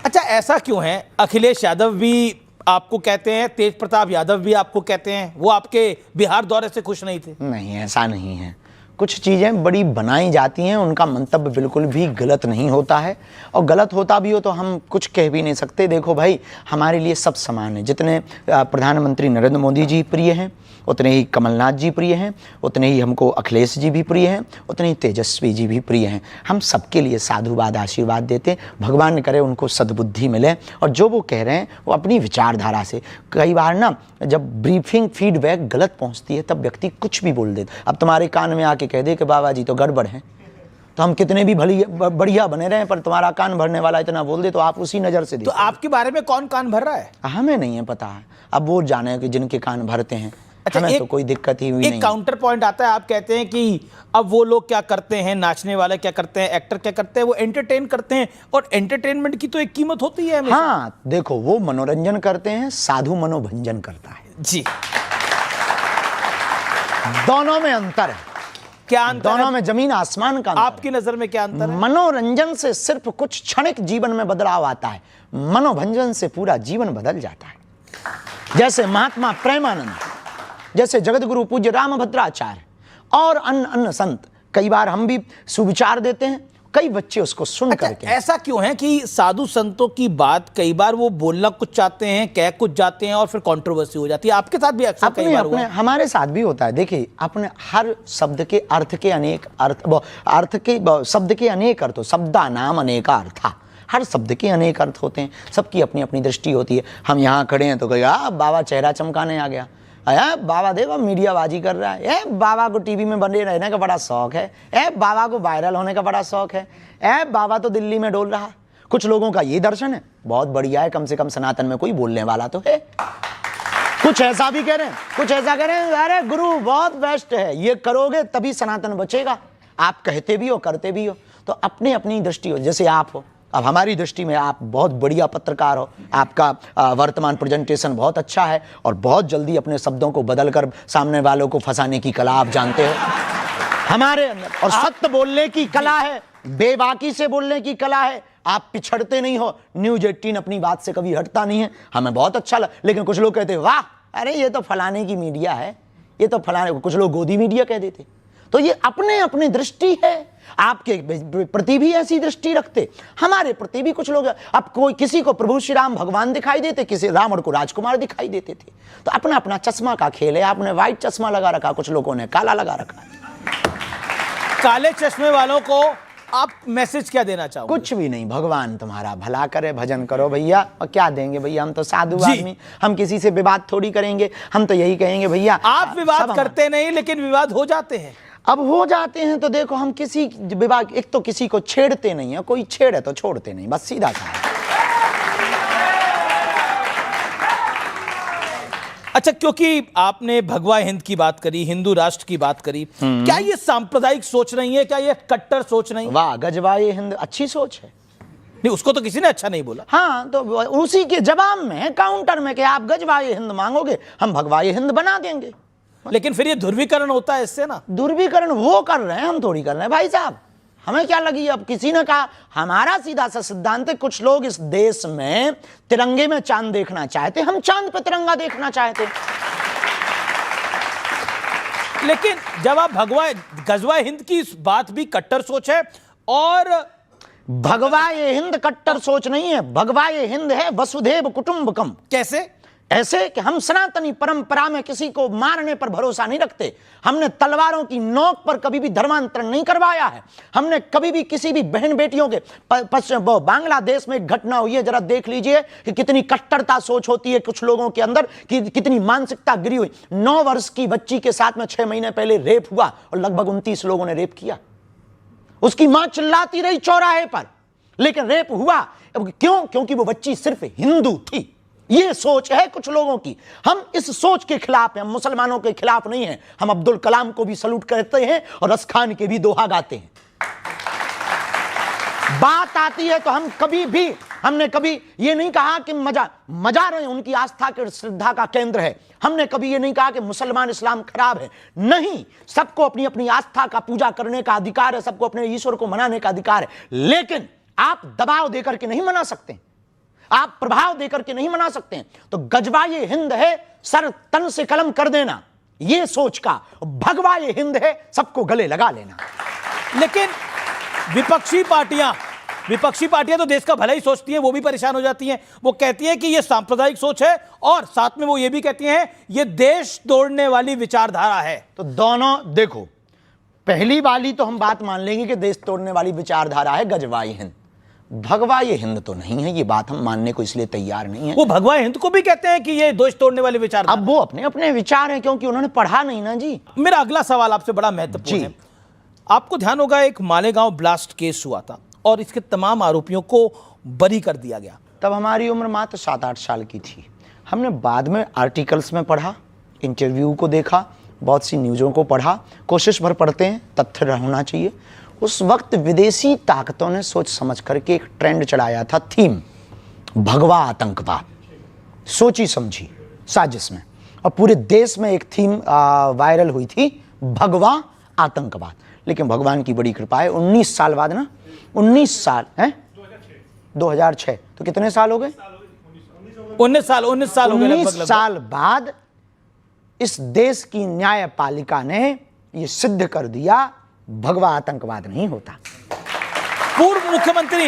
अच्छा, ऐसा क्यों है? अखिलेश यादव भी आपको कहते हैं, तेज प्रताप यादव भी आपको कहते हैं, वो आपके बिहार दौरे से खुश नहीं थे? नहीं, ऐसा नहीं है। कुछ चीज़ें बड़ी बनाई जाती हैं, उनका मंतव्य बिल्कुल भी गलत नहीं होता है, और गलत होता भी हो तो हम कुछ कह भी नहीं सकते। देखो भाई, हमारे लिए सब समान है। जितने प्रधानमंत्री नरेंद्र मोदी जी प्रिय हैं, उतने ही कमलनाथ जी प्रिय हैं, उतने ही हमको अखिलेश जी भी प्रिय हैं, उतने ही तेजस्वी जी भी प्रिय हैं। हम सबके लिए साधुवाद आशीर्वाद देते हैं। भगवान करे उनको सद्बुद्धि मिले, और जो वो कह रहे हैं वो अपनी विचारधारा से। कई बार ना जब ब्रीफिंग फीडबैक गलत पहुंचती है तब व्यक्ति कुछ भी बोल देता। अब तुम्हारे कान में आके कह दे कि बाबा जी तो गड़बड़ है, तो हम कितने भी बढ़िया बने रहे, पर तुम्हारा कान भरने वाला इतना बोल दे तो आप उसी नज़र से देखो। तो आपके बारे में कौन कान भर रहा है? हमें नहीं है पता है, अब वो जाने कि जिनके कान भरते हैं। अच्छा, हमें तो कोई दिक्कत ही हुई नहीं। एक काउंटर पॉइंट आता है, आप कहते हैं कि अब वो लोग क्या करते हैं, नाचने वाले क्या करते हैं, एक्टर क्या करते हैं, वो एंटरटेन करते हैं, और एंटरटेनमेंट की तो एक कीमत होती है हमेशा। हाँ, देखो, वो मनोरंजन करते हैं, साधु मनोभंजन करता है। जी, दोनों में अंतर है। क्या अंतर? दोनों में जमीन आसमान का अंतर। आपकी नजर में क्या अंतर है? मनोरंजन से सिर्फ कुछ क्षणिक जीवन में बदलाव आता है, मनोभंजन से पूरा जीवन बदल जाता है। जैसे महात्मा प्रेमानंद, जैसे जगतगुरु पूज्य रामभद्राचार्य और अन्य संत, कई बार हम भी सुविचार देते हैं, कई बच्चे उसको सुन करके। ऐसा क्यों है कि साधु संतों की बात कई बार वो बोलना कुछ चाहते हैं, कह कुछ जाते हैं, और फिर कंट्रोवर्सी हो जाती है? आपके साथ भी अक्सर कई बार हुआ है। हमारे साथ भी होता है। देखिए, अपने हर शब्द के अर्थ के अनेक शब्द के अनेक अर्थ, शब्दा नाम अनेका अर्था। हर शब्द के अनेक अर्थ होते हैं, सबकी अपनी अपनी दृष्टि होती है। हम यहाँ खड़े हैं तो कहेगा बाबा चेहरा चमकाने आ गया, बाबा देखो मीडियाबाजी कर रहा है, बाबा को टीवी में बने रहने का बड़ा शौक है, बाबा को वायरल होने का बड़ा शौक है, बाबा तो दिल्ली में डोल रहा है। कुछ लोगों का ये दर्शन है, बहुत बढ़िया है, कम से कम सनातन में कोई बोलने वाला तो है। कुछ ऐसा भी कह रहे हैं, कुछ ऐसा कह रहे हैं, अरे गुरु बहुत बेस्ट है, ये करोगे तभी सनातन बचेगा। आप कहते भी हो, करते भी हो, तो अपनी अपनी दृष्टि हो। जैसे आप हो, अब हमारी दृष्टि में आप बहुत बढ़िया पत्रकार हो, आपका वर्तमान प्रेजेंटेशन बहुत अच्छा है और बहुत जल्दी अपने शब्दों को बदलकर सामने वालों को फंसाने की कला आप जानते हो हमारे अंदर, और सत्य बोलने की कला है, बेबाकी से बोलने की कला है। आप पिछड़ते नहीं हो। न्यूज 18 अपनी बात से कभी हटता नहीं है, हमें बहुत अच्छा लगा। लेकिन कुछ लोग कहते हैं वाह, अरे ये तो फलाने की मीडिया है, ये तो फलाने, कुछ लोग गोदी मीडिया कह देते। तो ये अपने अपनी दृष्टि है, आपके प्रति भी ऐसी दृष्टि रखते, हमारे प्रति भी कुछ लोग। अब कोई किसी को प्रभु श्री राम भगवान दिखाई देते, किसी रावण को राजकुमार दिखाई देते थे। तो अपना अपना चश्मा का खेल है। आपने व्हाइट चश्मा लगा रखा, कुछ लोगों ने काला लगा रखा। काले चश्मे वालों को आप मैसेज क्या देना चाहोगे? कुछ भी नहीं, भगवान तुम्हारा भला करे, भजन करो भैया। और क्या देंगे भैया, हम तो साधु आदमी, हम किसी से विवाद थोड़ी करेंगे। हम तो यही कहेंगे भैया, आप विवाद करते नहीं, लेकिन विवाद हो जाते हैं। अब हो जाते हैं तो देखो, हम किसी विवाद, एक तो किसी को छेड़ते नहीं है, कोई छेड़े तो छोड़ते नहीं, बस सीधा सा। अच्छा, क्योंकि आपने भगवा हिंद की बात करी, हिंदू राष्ट्र की बात करी, क्या ये सांप्रदायिक सोच नहीं है? क्या ये कट्टर सोच नहीं? वाह, गजवाए हिंद अच्छी सोच है। नहीं, उसको तो किसी ने अच्छा नहीं बोला। हाँ, तो उसी के जवाब में, काउंटर में, कि आप गजवाए हिंद मांगोगे, हम भगवाए हिंद बना देंगे। लेकिन फिर ये ध्रुवीकरण होता है इससे ना। ध्रुवीकरण वो कर रहे हैं, हम थोड़ी कर रहे हैं भाई साहब। हमें क्या लगी? अब किसी ने कहा, हमारा सीधा सा सिद्धांत है, कुछ लोग इस देश में तिरंगे में चांद देखना चाहते, हम चांद पे तिरंगा देखना चाहते। लेकिन जब आप गजवा हिंद की इस बात भी कट्टर सोच है, और भगवा ये हिंद कट्टर सोच नहीं है, भगवा ये हिंद है वसुधैव कुटुंबकम। कैसे? ऐसे कि हम सनातनी परंपरा में किसी को मारने पर भरोसा नहीं रखते। हमने तलवारों की नोक पर कभी भी धर्मांतरण नहीं करवाया है। हमने कभी भी किसी भी बहन बेटियों के बांग्लादेश में एक घटना हुई है, जरा देख लीजिए कि कितनी कट्टरता सोच होती है कुछ लोगों के अंदर, कि कितनी मानसिकता गिरी हुई। 9 वर्ष की बच्ची के साथ में 6 महीने पहले रेप हुआ और लगभग 29 लोगों ने रेप किया। उसकी मां चिल्लाती रही चौराहे पर, लेकिन रेप हुआ। क्यों? क्योंकि वो बच्ची सिर्फ हिंदू थी। ये सोच है कुछ लोगों की। हम इस सोच के खिलाफ हैं, हम मुसलमानों के खिलाफ नहीं हैं। हम अब्दुल कलाम को भी सलूट करते हैं और रस खान के भी दोहा गाते हैं। बात आती है तो हम हमने कभी ये नहीं कहा कि मजार उनकी आस्था के श्रद्धा का केंद्र है। हमने कभी ये नहीं कहा कि मुसलमान इस्लाम खराब है। नहीं, सबको अपनी अपनी आस्था का पूजा करने का अधिकार है, सबको अपने ईश्वर को मनाने का अधिकार है। लेकिन आप दबाव देकर के नहीं मना सकते, आप प्रभाव देकर के नहीं मना सकते हैं। तो गजवा ये हिंद है, सर तन से कलम कर देना, ये सोच का। भगवा ये हिंद है, सबको गले लगा लेना। लेकिन विपक्षी पार्टियां तो देश का भला ही सोचती हैं, वो भी परेशान हो जाती हैं। वो कहती हैं कि ये सांप्रदायिक सोच है, और साथ में वो ये भी कहती हैं ये देश तोड़ने वाली विचारधारा है। तो दोनों देखो, पहली वाली तो हम बात मान लेंगे कि देश तोड़ने वाली विचारधारा है गजवा ये हिंद। भगवा ये हिंद तो नहीं है, ये बात हम मानने को इसलिए तैयार नहीं है। वो भगवा हिंद को भी कहते हैं कि ये देश तोड़ने वाले विचार। अब वो अपने अपने विचार हैं, क्योंकि उन्होंने पढ़ा नहीं ना जी। मेरा अगला सवाल आपसे बड़ा महत्वपूर्ण है। आपको ध्यान होगा, एक मालेगांव ब्लास्ट केस हुआ था और इसके तमाम आरोपियों को बरी कर दिया गया। तब हमारी उम्र मात्र 7-8 साल की थी। हमने बाद में आर्टिकल्स में पढ़ा, इंटरव्यू को देखा, बहुत सी न्यूज़ों को पढ़ा। कोशिश भर पढ़ते हैं, तथ्य होना चाहिए। उस वक्त विदेशी ताकतों ने सोच समझ करके एक ट्रेंड चलाया था, थीम भगवा आतंकवाद, सोची समझी साजिश में, और पूरे देश में एक थीम वायरल हुई थी, भगवा आतंकवाद। लेकिन भगवान की बड़ी कृपा है, 19 साल बाद ना, 19 साल है, 2006, तो कितने साल हो गए? 19 साल हो गए। 19 साल बाद इस देश की न्यायपालिका ने यह सिद्ध कर दिया, भगवा आतंकवाद नहीं होता। पूर्व मुख्यमंत्री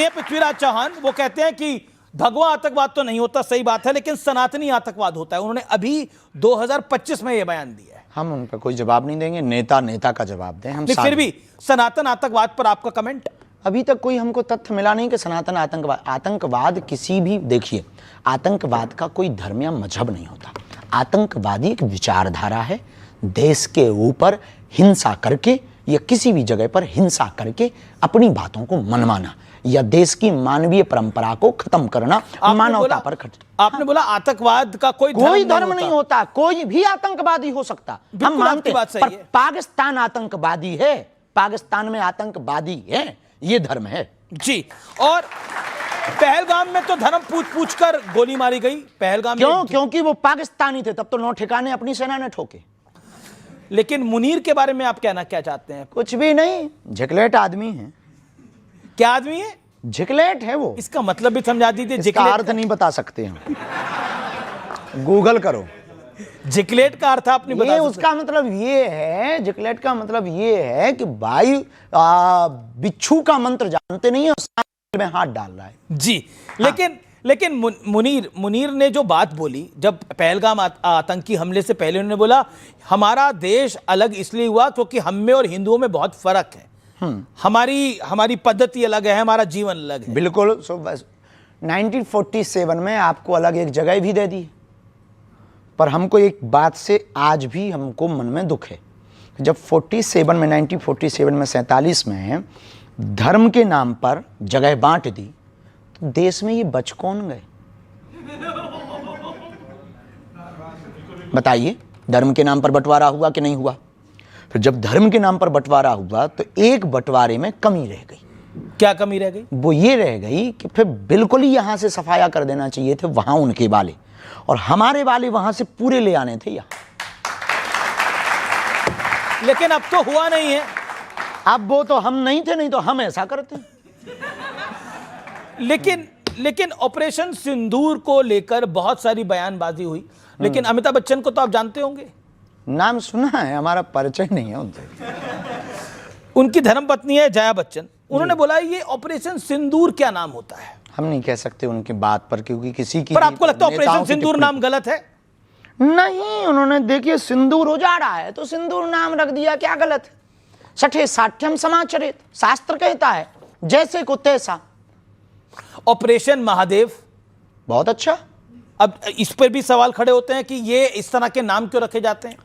हैं पृथ्वीराज चौहान, वो कहते हैं कि भगवा आतंकवाद तो नहीं होता, सही बात है, लेकिन सनातनी आतंकवाद होता है। उन्होंने अभी 2025 में यह बयान दिया है। हम उनका कोई जवाब नहीं देंगे, नेता का जवाब दें हम। फिर भी सनातन आतंकवाद पर आपका कमेंट? अभी तक कोई हमको तथ्य मिला नहीं कि सनातन आतंकवाद किसी भी, देखिए, आतंकवाद का कोई धर्म या मजहब नहीं होता। आतंकवादी एक विचारधारा है, देश के ऊपर हिंसा करके या किसी भी जगह पर हिंसा करके अपनी बातों को मनवाना, या देश की मानवीय परंपरा को खत्म करना, मानवता पर आपने बोला आतंकवाद का कोई धर्म नहीं होता, कोई भी आतंकवादी हो सकता, हम मानते हैं, पर पाकिस्तान आतंकवादी है, पाकिस्तान में आतंकवादी है, ये धर्म है जी। और पहलगाम में तो धर्म पूछ कर गोली मारी गई पहलगाम में, क्योंकि वो पाकिस्तानी थे, तब तो 9 ठिकाने अपनी सेना ने ठोके। लेकिन मुनीर के बारे में आप कहना क्या चाहते हैं? कुछ भी नहीं, झिकलेट आदमी है। क्या आदमी है? झिकलेट है वो। इसका मतलब भी समझा दीजिए। इसका अर्थ नहीं बता सकते हम, गूगल करो। झिकलेट का अर्थ आपने बता सकते? उसका मतलब ये है, झिकलेट का मतलब ये है कि भाई बिच्छू का मंत्र जानते नहीं है, में हाथ डाल रहा है जी। लेकिन मुनीर ने जो बात बोली, जब पहलगाम आतंकी हमले से पहले उन्होंने बोला हमारा देश अलग इसलिए हुआ क्योंकि हम में और हिंदुओं में बहुत फर्क है, हमारी पद्धति अलग है, हमारा जीवन अलग है। बिल्कुल। 1947 में आपको अलग एक जगह भी दे दी, पर हमको एक बात से आज भी हमको मन में दुख है। जब 47 में 1947 में 47 में धर्म के नाम पर जगह बांट दी, तो देश में ये बच कौन गए? बताइए, धर्म के नाम पर बंटवारा हुआ कि नहीं हुआ? फिर जब धर्म के नाम पर बंटवारा हुआ तो एक बंटवारे में कमी रह गई। क्या कमी रह गई? वो ये रह गई कि फिर बिल्कुल ही यहां से सफाया कर देना चाहिए थे वहां उनके वाले, और हमारे वाले वहां से पूरे ले आने थे यहाँ। लेकिन अब तो हुआ नहीं है। अब वो तो हम नहीं थे, नहीं तो हम ऐसा करते। लेकिन ऑपरेशन सिंदूर को लेकर बहुत सारी बयानबाजी हुई, लेकिन अमिताभ बच्चन को तो आप जानते होंगे, नाम सुना है, हमारा परिचय नहीं है उनसे। उनकी धर्मपत्नी है जया बच्चन, उन्होंने बोला ये ऑपरेशन सिंदूर क्या नाम होता है? हम नहीं कह सकते उनकी बात पर, क्योंकि किसी की। पर आपको लगता है ऑपरेशन सिंदूर नाम गलत है? नहीं, उन्होंने देखिए सिंदूर उजाड़ा है तो सिंदूर नाम रख दिया, क्या गलत है? सठे साठ्यम समाचरित, शास्त्र कहता है जैसे को तैसा। ऑपरेशन महादेव बहुत अच्छा। अब इस पर भी सवाल खड़े होते हैं कि ये इस तरह के नाम क्यों रखे जाते हैं?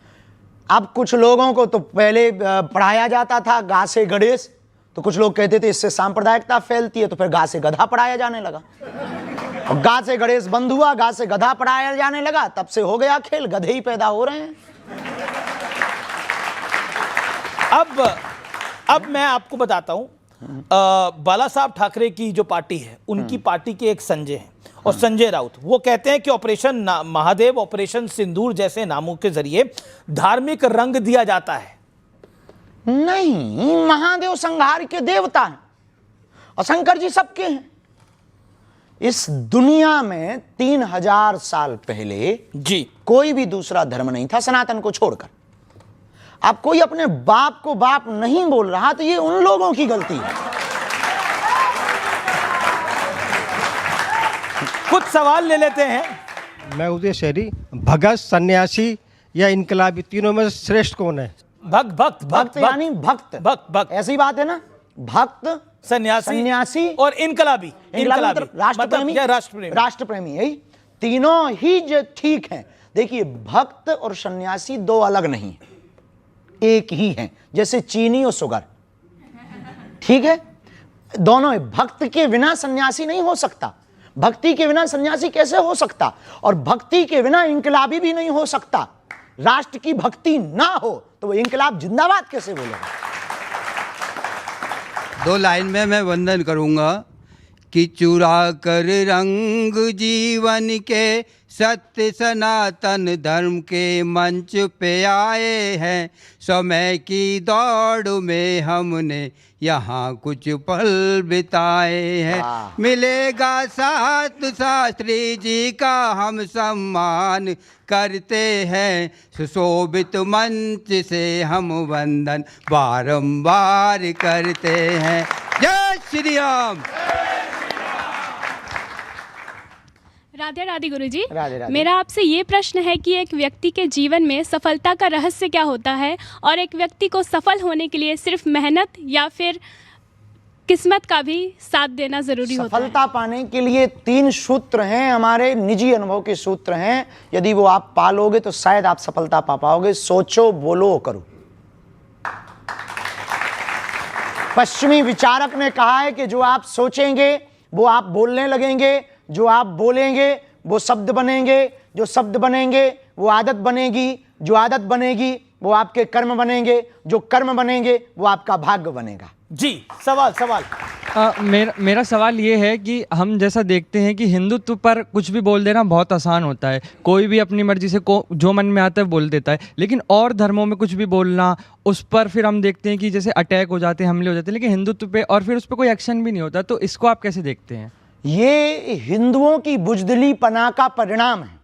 अब कुछ लोगों को तो पहले पढ़ाया जाता था गा से गणेश, तो कुछ लोग कहते थे इससे सांप्रदायिकता फैलती है, तो फिर गा से गधा पढ़ाया जाने लगा, और गा से गणेश बंद हुआ, गा से गधा पढ़ाया जाने लगा, तब से हो गया खेल, गधे ही पैदा हो रहे हैं। अब मैं आपको बताता हूं, बाला साहब ठाकरे की जो पार्टी है, उनकी पार्टी के एक संजय हैं और संजय राउत, वो कहते हैं कि ऑपरेशन महादेव, ऑपरेशन सिंदूर जैसे नामों के जरिए धार्मिक रंग दिया जाता है। नहीं, महादेव संहार के देवता हैं और शंकर जी सबके हैं। इस दुनिया में 3000 साल पहले जी कोई भी दूसरा धर्म नहीं था सनातन को छोड़कर। अब कोई अपने बाप को बाप नहीं बोल रहा तो ये उन लोगों की गलती है। कुछ सवाल ले लेते हैं। मैं उदय शहरी, भगत, सन्यासी या इनकलाबी, तीनों में श्रेष्ठ कौन है? भक्त यानी भक्त, ऐसी बात है ना, भक्त, सन्यासी और इनकलाबी राष्ट्रप्रेमी, यही तीनों ही जो ठीक हैं। देखिए, भक्त और सन्यासी दो अलग नहीं, एक ही हैं, जैसे चीनी और शुगर, ठीक है? दोनों है। भक्त के बिना सन्यासी नहीं हो सकता, भक्ति के बिना सन्यासी कैसे हो सकता, और भक्ति के बिना इनकलाबी भी नहीं हो सकता। राष्ट्र की भक्ति ना हो तो वो इनकलाब जिंदाबाद कैसे बोलेगा? 2 लाइन में मैं वंदन करूंगा कि चुरा कर रंग जीवन के सत्य सनातन धर्म के मंच पे आए हैं। समय की दौड़ में हमने यहाँ कुछ पल बिताए हैं। मिलेगा साथ शास्त्री जी का हम सम्मान करते हैं। सुशोभित मंच से हम वंदन बारंबार करते हैं। जय श्री राम। राधे राधे गुरुजी। राधे राधे। मेरा आपसे ये प्रश्न है कि एक व्यक्ति के जीवन में सफलता का रहस्य क्या होता है, और एक व्यक्ति को सफल होने के लिए सिर्फ मेहनत या फिर किस्मत का भी साथ देना जरूरी होता है? सफलता पाने के लिए 3 सूत्र हैं, हमारे निजी अनुभव के सूत्र हैं। यदि वो आप पालोगे तो शायद आप सफलता पा पाओगे। सोचो, बोलो, करो। पश्चिमी विचारक ने कहा है कि जो आप सोचेंगे वो आप बोलने लगेंगे, जो आप बोलेंगे वो शब्द बनेंगे, जो शब्द बनेंगे वो आदत बनेगी, जो आदत बनेगी वो आपके कर्म बनेंगे, जो कर्म बनेंगे वो आपका भाग्य बनेगा। जी सवाल सवाल मेरा सवाल ये है कि हम जैसा देखते हैं कि हिंदुत्व पर कुछ भी बोल देना बहुत आसान होता है, कोई भी अपनी मर्जी से जो मन में आता है बोल देता है, लेकिन और धर्मों में कुछ भी बोलना उस पर फिर हम देखते हैं कि जैसे अटैक हो जाते हैं, हमले हो जाते हैं, लेकिन हिंदुत्व पे और फिर उस पर कोई एक्शन भी नहीं होता। तो इसको आप कैसे देखते हैं? ये हिंदुओं की बुजदिली पना का परिणाम है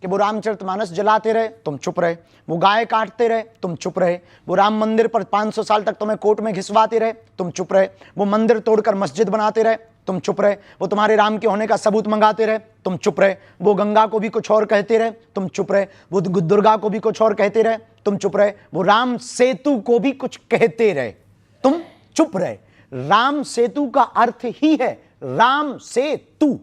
कि वो रामचरितमानस जलाते रहे, तुम चुप रहे, वो गाय काटते रहे, तुम चुप रहे, वो राम मंदिर पर 500 साल तक तुम्हें कोर्ट में घिसवाते रहे, तुम चुप रहे, वो मंदिर तोड़कर मस्जिद बनाते रहे, तुम चुप रहे, वो तुम्हारे राम के होने का सबूत मंगाते रहे, तुम चुप रहे, वो गंगा को भी कुछ और कहते रहे, तुम चुप रहे, वो दुर्गा को भी कुछ और कहते रहे, तुम चुप रहे, वो राम सेतु को भी कुछ कहते रहे, तुम चुप रहे। राम सेतु का अर्थ ही है राम सेतु,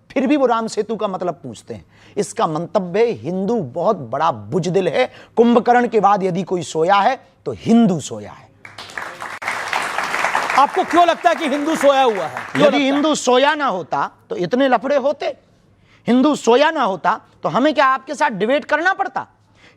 फिर भी वो राम सेतु का मतलब पूछते हैं। इसका मंतव्य हिंदू बहुत बड़ा बुजदिल है। कुंभकर्ण के बाद यदि कोई सोया है तो हिंदू सोया है। आपको क्यों लगता है कि हिंदू सोया हुआ है? यदि हिंदू सोया ना होता तो इतने लफड़े होते? हिंदू सोया ना होता तो हमें क्या आपके साथ डिबेट करना पड़ता?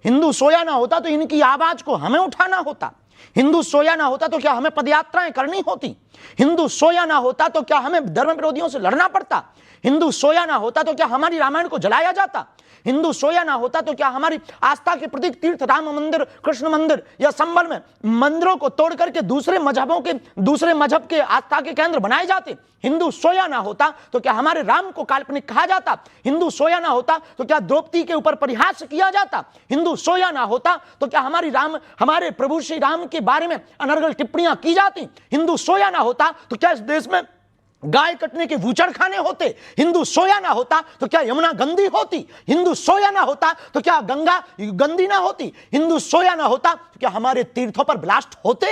हिंदू सोया ना होता तो इनकी आवाज को हमें उठाना होता? हिंदू सोया ना होता तो क्या हमें पदयात्राएं करनी होती? हिंदू सोया ना होता तो क्या हमें धर्म विरोधियों से लड़ना पड़ता? हिंदू सोया ना होता तो क्या हमारी रामायण को जलाया जाता? हिंदू सोया ना होता तो क्या हमारी आस्था के प्रतीक तीर्थ राम मंदिर, कृष्ण मंदिर या संबल में मंदिरों को तोड़ करके दूसरे मजहब के आस्था के केंद्र बनाए जाते? हिंदू सोया ना होता तो क्या हमारे राम को काल्पनिक कहा जाता? हिंदू सोया ना होता तो क्या द्रौपदी के ऊपर परिहास किया जाता? हिंदू सोया ना होता तो क्या हमारे प्रभु श्री राम के बारे में अनर्गल टिप्पणियां की जाती? हिंदू सोया ना होता तो क्या इस देश में गाय कटने के बूचड़खाने होते? हिंदू सोया ना होता तो क्या यमुना गंदी होती? हिंदू सोया ना होता तो क्या गंगा गंदी ना होती? हिंदू सोया ना होता तो क्या हमारे तीर्थों पर ब्लास्ट होते?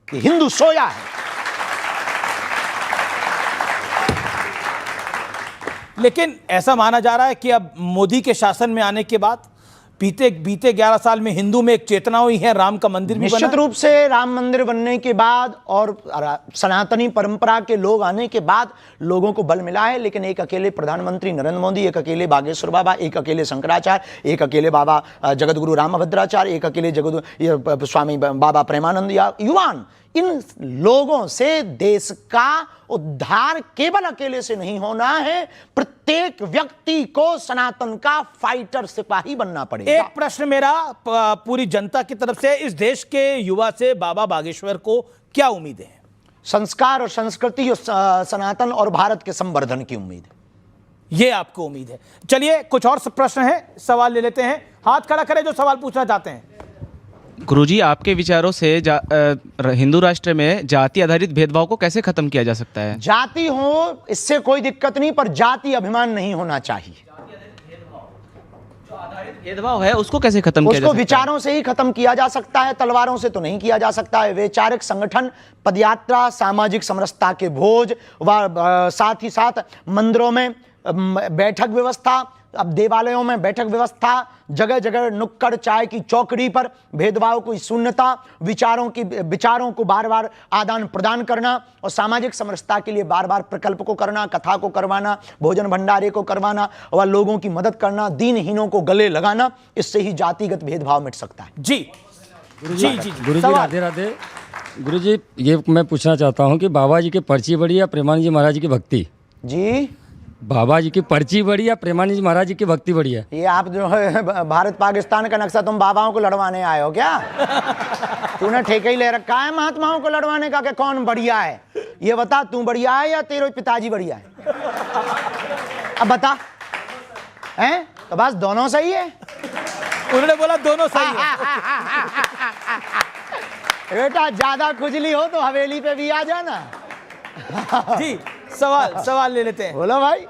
हिंदू सोया है। लेकिन ऐसा माना जा रहा है कि अब मोदी के शासन में आने के बाद बीते 11 साल में हिंदू में एक चेतना हुई है, राम का मंदिर भी बना। निश्चित रूप से राम मंदिर बनने के बाद और सनातनी परंपरा के लोग आने के बाद लोगों को बल मिला है। लेकिन एक अकेले प्रधानमंत्री नरेंद्र मोदी, एक अकेले बागेश्वर बाबा, एक अकेले शंकराचार्य, एक अकेले बाबा जगतगुरु रामभद्राचार्य, एक अकेले स्वामी बाबा प्रेमानंद या युवान, इन लोगों से देश का उद्धार केवल अकेले से नहीं होना है। प्रत्येक व्यक्ति को सनातन का फाइटर सिपाही बनना पड़ेगा। एक प्रश्न मेरा पूरी जनता की तरफ से, इस देश के युवा से बाबा बागेश्वर को क्या उम्मीदें हैं? संस्कार और संस्कृति और सनातन और भारत के संवर्धन की उम्मीद है। ये आपको उम्मीद है। चलिए कुछ और प्रश्न है, सवाल ले लेते हैं। हाथ खड़ा करें जो सवाल पूछना चाहते हैं। गुरुजी, आपके विचारों से हिंदू राष्ट्र में जाति आधारित भेदभाव को कैसे खत्म किया जा सकता है? जाति हो इससे कोई दिक्कत नहीं, पर जाति अभिमान नहीं होना चाहिए। जो आधारित भेदभाव है उसको कैसे खत्म किया जा सकता है? उसको विचारों से ही खत्म किया जा सकता है, तलवारों से तो नहीं किया जा सकता है। वैचारिक संगठन, पदयात्रा, सामाजिक समरसता के भोज व साथ ही साथ मंदिरों में बैठक व्यवस्था, अब देवालयों में बैठक व्यवस्था, जगह जगह नुक्कड़ चाय की चौकड़ी पर भेदभाव की शून्यता, विचारों को बार बार आदान प्रदान करना और सामाजिक समरसता के लिए बार बार प्रकल्प को करना, कथा को करवाना, भोजन भंडारे को करवाना और लोगों की मदद करना, दीनहीनों को गले लगाना, इससे ही जातिगत भेदभाव मिट सकता है। जी जी जी गुरुजी राधे राधे। गुरुजी, ये मैं पूछना चाहता हूँ कि बाबा जी की पर्ची बड़ी या प्रेमानंद जी महाराज की भक्ति? जी, बाबा जी की पर्ची बड़ी या प्रेमानंद जी महाराज जी की भक्ति बड़ी है? ये आप जो है भारत पाकिस्तान का नक्शा तुम बाबाओं को लड़वाने आए हो क्या? तूने ठेका ही ले रखा है महात्माओं को लड़वाने का कि कौन बढ़िया है? ये बता, तू बढ़िया है या तेरे पिताजी बढ़िया है? अब बता, हैं? तो बस दोनों सही है। उन्होंने बोला दोनों सही है। बेटा ज्यादा खुजली हो तो हवेली पे भी आ जाना। जी सवाल ले लेते हैं। बोलो भाई।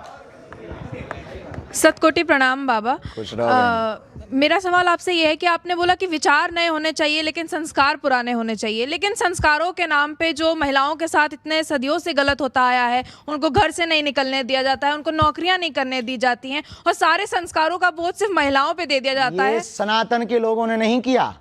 सतकोटि प्रणाम बाबा। खुश रहो। मेरा सवाल आपसे ये है कि आपने बोला कि विचार नए होने चाहिए लेकिन संस्कार पुराने होने चाहिए, लेकिन संस्कारों के नाम पे जो महिलाओं के साथ इतने सदियों से गलत होता आया है, उनको घर से नहीं निकलने दिया जाता है, उनको नौकरियां नहीं करने दी जाती हैं और सारे संस्कारों का बोझ सिर्फ महिलाओं पे दे दिया जाता है। सनातन के लोगों ने नहीं किया,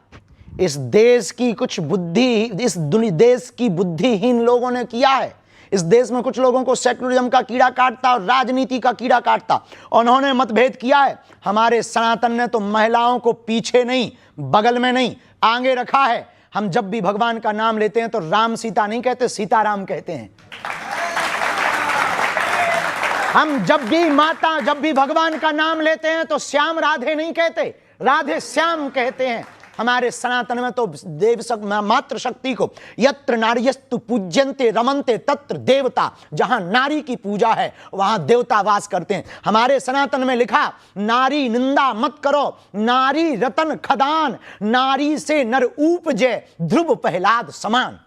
इस देश की कुछ बुद्धि, इस देश की बुद्धिहीन लोगों ने किया है। इस देश में कुछ लोगों को सेकुलरिज्म का कीड़ा काटता और राजनीति का कीड़ा काटता, उन्होंने मतभेद किया है। हमारे सनातन ने तो महिलाओं को पीछे नहीं, बगल में नहीं, आगे रखा है। हम जब भी भगवान का नाम लेते हैं तो राम सीता नहीं कहते, सीताराम कहते हैं। हम जब भी भगवान का नाम लेते हैं तो श्याम राधे नहीं कहते, राधे श्याम कहते हैं। हमारे सनातन में तो मातृशक्ति को यत्र नार्यस्तु पूज्यन्ते रमन्ते तत्र देवता, जहां नारी की पूजा है वहां देवता वास करते हैं। हमारे सनातन में लिखा, नारी निंदा मत करो, नारी रतन खदान, नारी से नर उपजे ध्रुव प्रहलाद समान।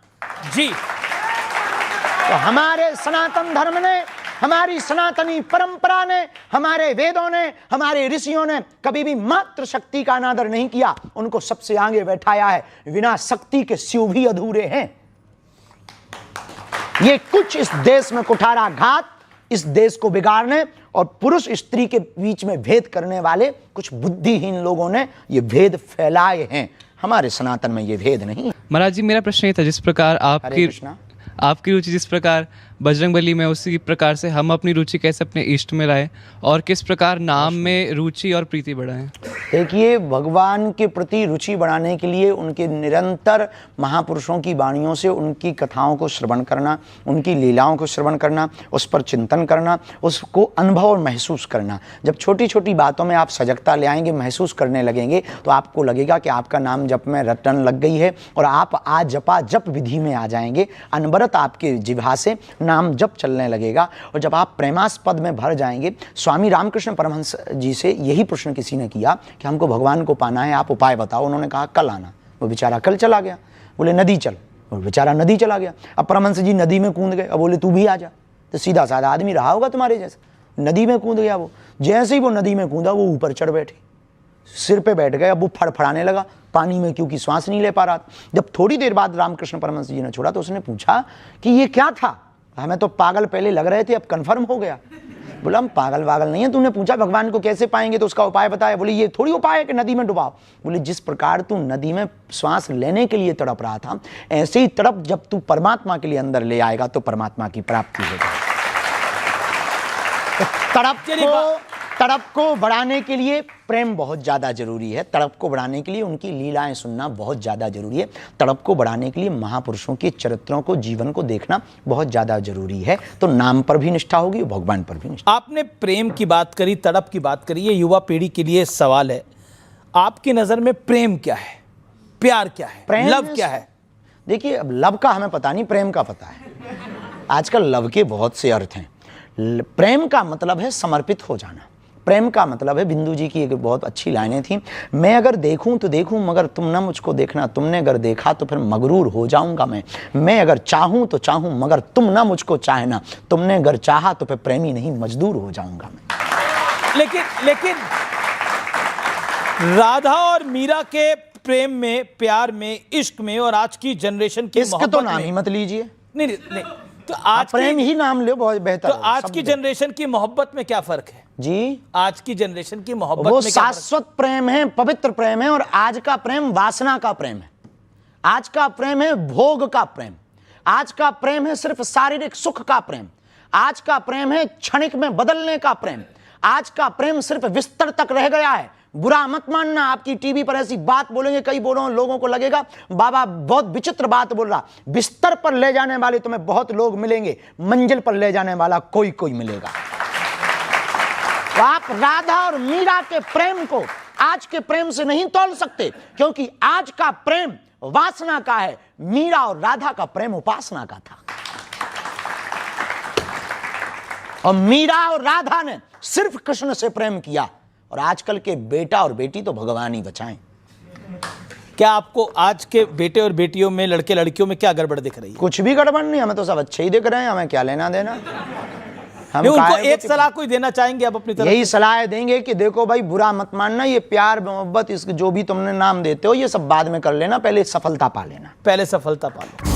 जी, तो हमारे सनातन धर्म ने, हमारी सनातनी परंपरा ने, हमारे वेदों ने, हमारे ऋषियों ने कभी भी मातृशक्ति का अनादर नहीं किया, उनको सबसे आगे बैठाया है। बिना शक्ति के शिव भी अधूरे हैं। ये कुछ इस देश में कुठाराघात, इस देश को बिगाड़ने और पुरुष स्त्री के बीच में भेद करने वाले कुछ बुद्धिहीन लोगों ने ये भेद फैलाए हैं। हमारे सनातन में ये भेद नहीं है। महाराज जी, मेरा प्रश्न ये था, जिस प्रकार आपकी रुचि जिस प्रकार बजरंगबली में, उसी प्रकार से हम अपनी रुचि कैसे अपने इष्ट में लाएं और किस प्रकार नाम में रुचि और प्रीति बढ़ाएं? देखिए, भगवान के प्रति रुचि बढ़ाने के लिए उनके निरंतर महापुरुषों की वाणियों से उनकी कथाओं को श्रवण करना, उनकी लीलाओं को श्रवण करना, उस पर चिंतन करना, उसको अनुभव और महसूस करना। जब छोटी छोटी बातों में आप सजगता ले आएंगे, महसूस करने लगेंगे, तो आपको लगेगा कि आपका नाम जप में रटन लग गई है और आप आज जपा जप विधि में आ जाएंगे। अनवरत आपके जिह्वा से नाम जप चलने लगेगा और जब आप प्रेमास्पद में भर जाएंगे। स्वामी रामकृष्ण परमहंस जी से यही प्रश्न किसी ने किया कि हमको भगवान को पाना है, आप उपाय बताओ। उन्होंने कहा कल आना। वो बेचारा कल चला गया। बोले नदी चल, वो बेचारा नदी चला गया। अब परमहंस जी नदी में कूद गए। अब बोले तू भी आ जा। तो सीधा साधा आदमी रहा होगा तुम्हारे जैसा, नदी में कूद गया। वो जैसे ही वो नदी में कूदा, वो ऊपर चढ़ बैठे, सिर पे बैठ गए। अब वो फड़फड़ाने लगा पानी में, क्योंकि सांस नहीं ले पा रहा था। जब थोड़ी देर बाद रामकृष्ण परमहंस जी ने छोड़ा तो उसने पूछा कि ये क्या था? हमें तो पागल पहले लग रहे थे, अब कंफर्म हो गया। बोला हम पागल वागल नहीं है, तूने पूछा भगवान को कैसे पाएंगे तो उसका उपाय बताया। बोले ये थोड़ी उपाय है कि नदी में डुबाओ। बोले जिस प्रकार तू नदी में श्वास लेने के लिए तड़प रहा था, ऐसे ही तड़प जब तू परमात्मा के लिए अंदर ले आएगा तो परमात्मा की प्राप्ति हो जाएगी। तड़प को बढ़ाने के लिए प्रेम बहुत ज़्यादा जरूरी है। तड़प को बढ़ाने के लिए उनकी लीलाएं सुनना बहुत ज़्यादा जरूरी है। तड़प को बढ़ाने के लिए महापुरुषों के चरित्रों को, जीवन को देखना बहुत ज़्यादा जरूरी है। तो नाम पर भी निष्ठा होगी, भगवान पर भी निष्ठा। आपने प्रेम की बात करी, तड़प की बात करी। ये युवा पीढ़ी के लिए सवाल है, आपकी नज़र में प्रेम क्या है, प्यार क्या है, लव क्या है? देखिए, अब लव का हमें पता नहीं, प्रेम का पता है। आजकल लव के बहुत से अर्थ हैं। प्रेम का मतलब है समर्पित हो जाना। प्रेम का मतलब है, बिंदु जी की एक बहुत अच्छी लाइनें थी, मैं अगर देखूं तो देखूं मगर तुम ना मुझको देखना, तुमने अगर देखा तो फिर मगरूर हो जाऊंगा मैं अगर चाहूं तो चाहूं मगर तुम ना मुझको चाहना, तुमने अगर चाहा तो फिर प्रेमी नहीं मजदूर हो जाऊंगा मैं। लेकिन राधा और मीरा के प्रेम में, प्यार में, इश्क में और आज की जनरेशन की इश्क तो नाम ही मत लीजिए। नहीं, तो आज प्रेम ही नाम लो, बहुत बेहतर। तो आज की जनरेशन की मोहब्बत में क्या फर्क है जी? आज की जनरेशन की मोहब्बत वो में शाश्वत प्रेम है, पवित्र प्रेम है, और आज का प्रेम वासना का प्रेम है। आज का प्रेम है भोग का प्रेम। आज का प्रेम है सिर्फ शारीरिक सुख का प्रेम। आज का प्रेम है क्षणिक में बदलने का प्रेम। आज का प्रेम सिर्फ बिस्तर तक रह गया है। बुरा मत मानना, आपकी टीवी पर ऐसी बात बोलेंगे, कई लोगों को लगेगा बाबा बहुत विचित्र बात बोल रहा। बिस्तर पर ले जाने वाले तुम्हें बहुत लोग मिलेंगे, मंजिल पर ले जाने वाला कोई मिलेगा। तो आप राधा और मीरा के प्रेम को आज के प्रेम से नहीं तोल सकते, क्योंकि आज का प्रेम वासना का है, मीरा और राधा का प्रेम उपासना का था। और मीरा और राधा ने सिर्फ कृष्ण से प्रेम किया, और आजकल के बेटा और बेटी तो भगवान ही बचाएं। क्या आपको आज के बेटे और बेटियों में, लड़के लड़कियों में क्या गड़बड़ दिख रही है? कुछ भी गड़बड़ नहीं, हमें तो सब अच्छे ही दिख रहे हैं, हमें क्या लेना देना। हम उनको एक सलाह कोई देना चाहेंगे आप अपनी तरफ? यही सलाह देंगे कि देखो भाई, बुरा मत मानना, ये प्यार मोहब्बत, इसके जो भी तुमने नाम देते हो ये सब बाद में कर लेना, पहले सफलता पा लेना। पहले सफलता पा लो।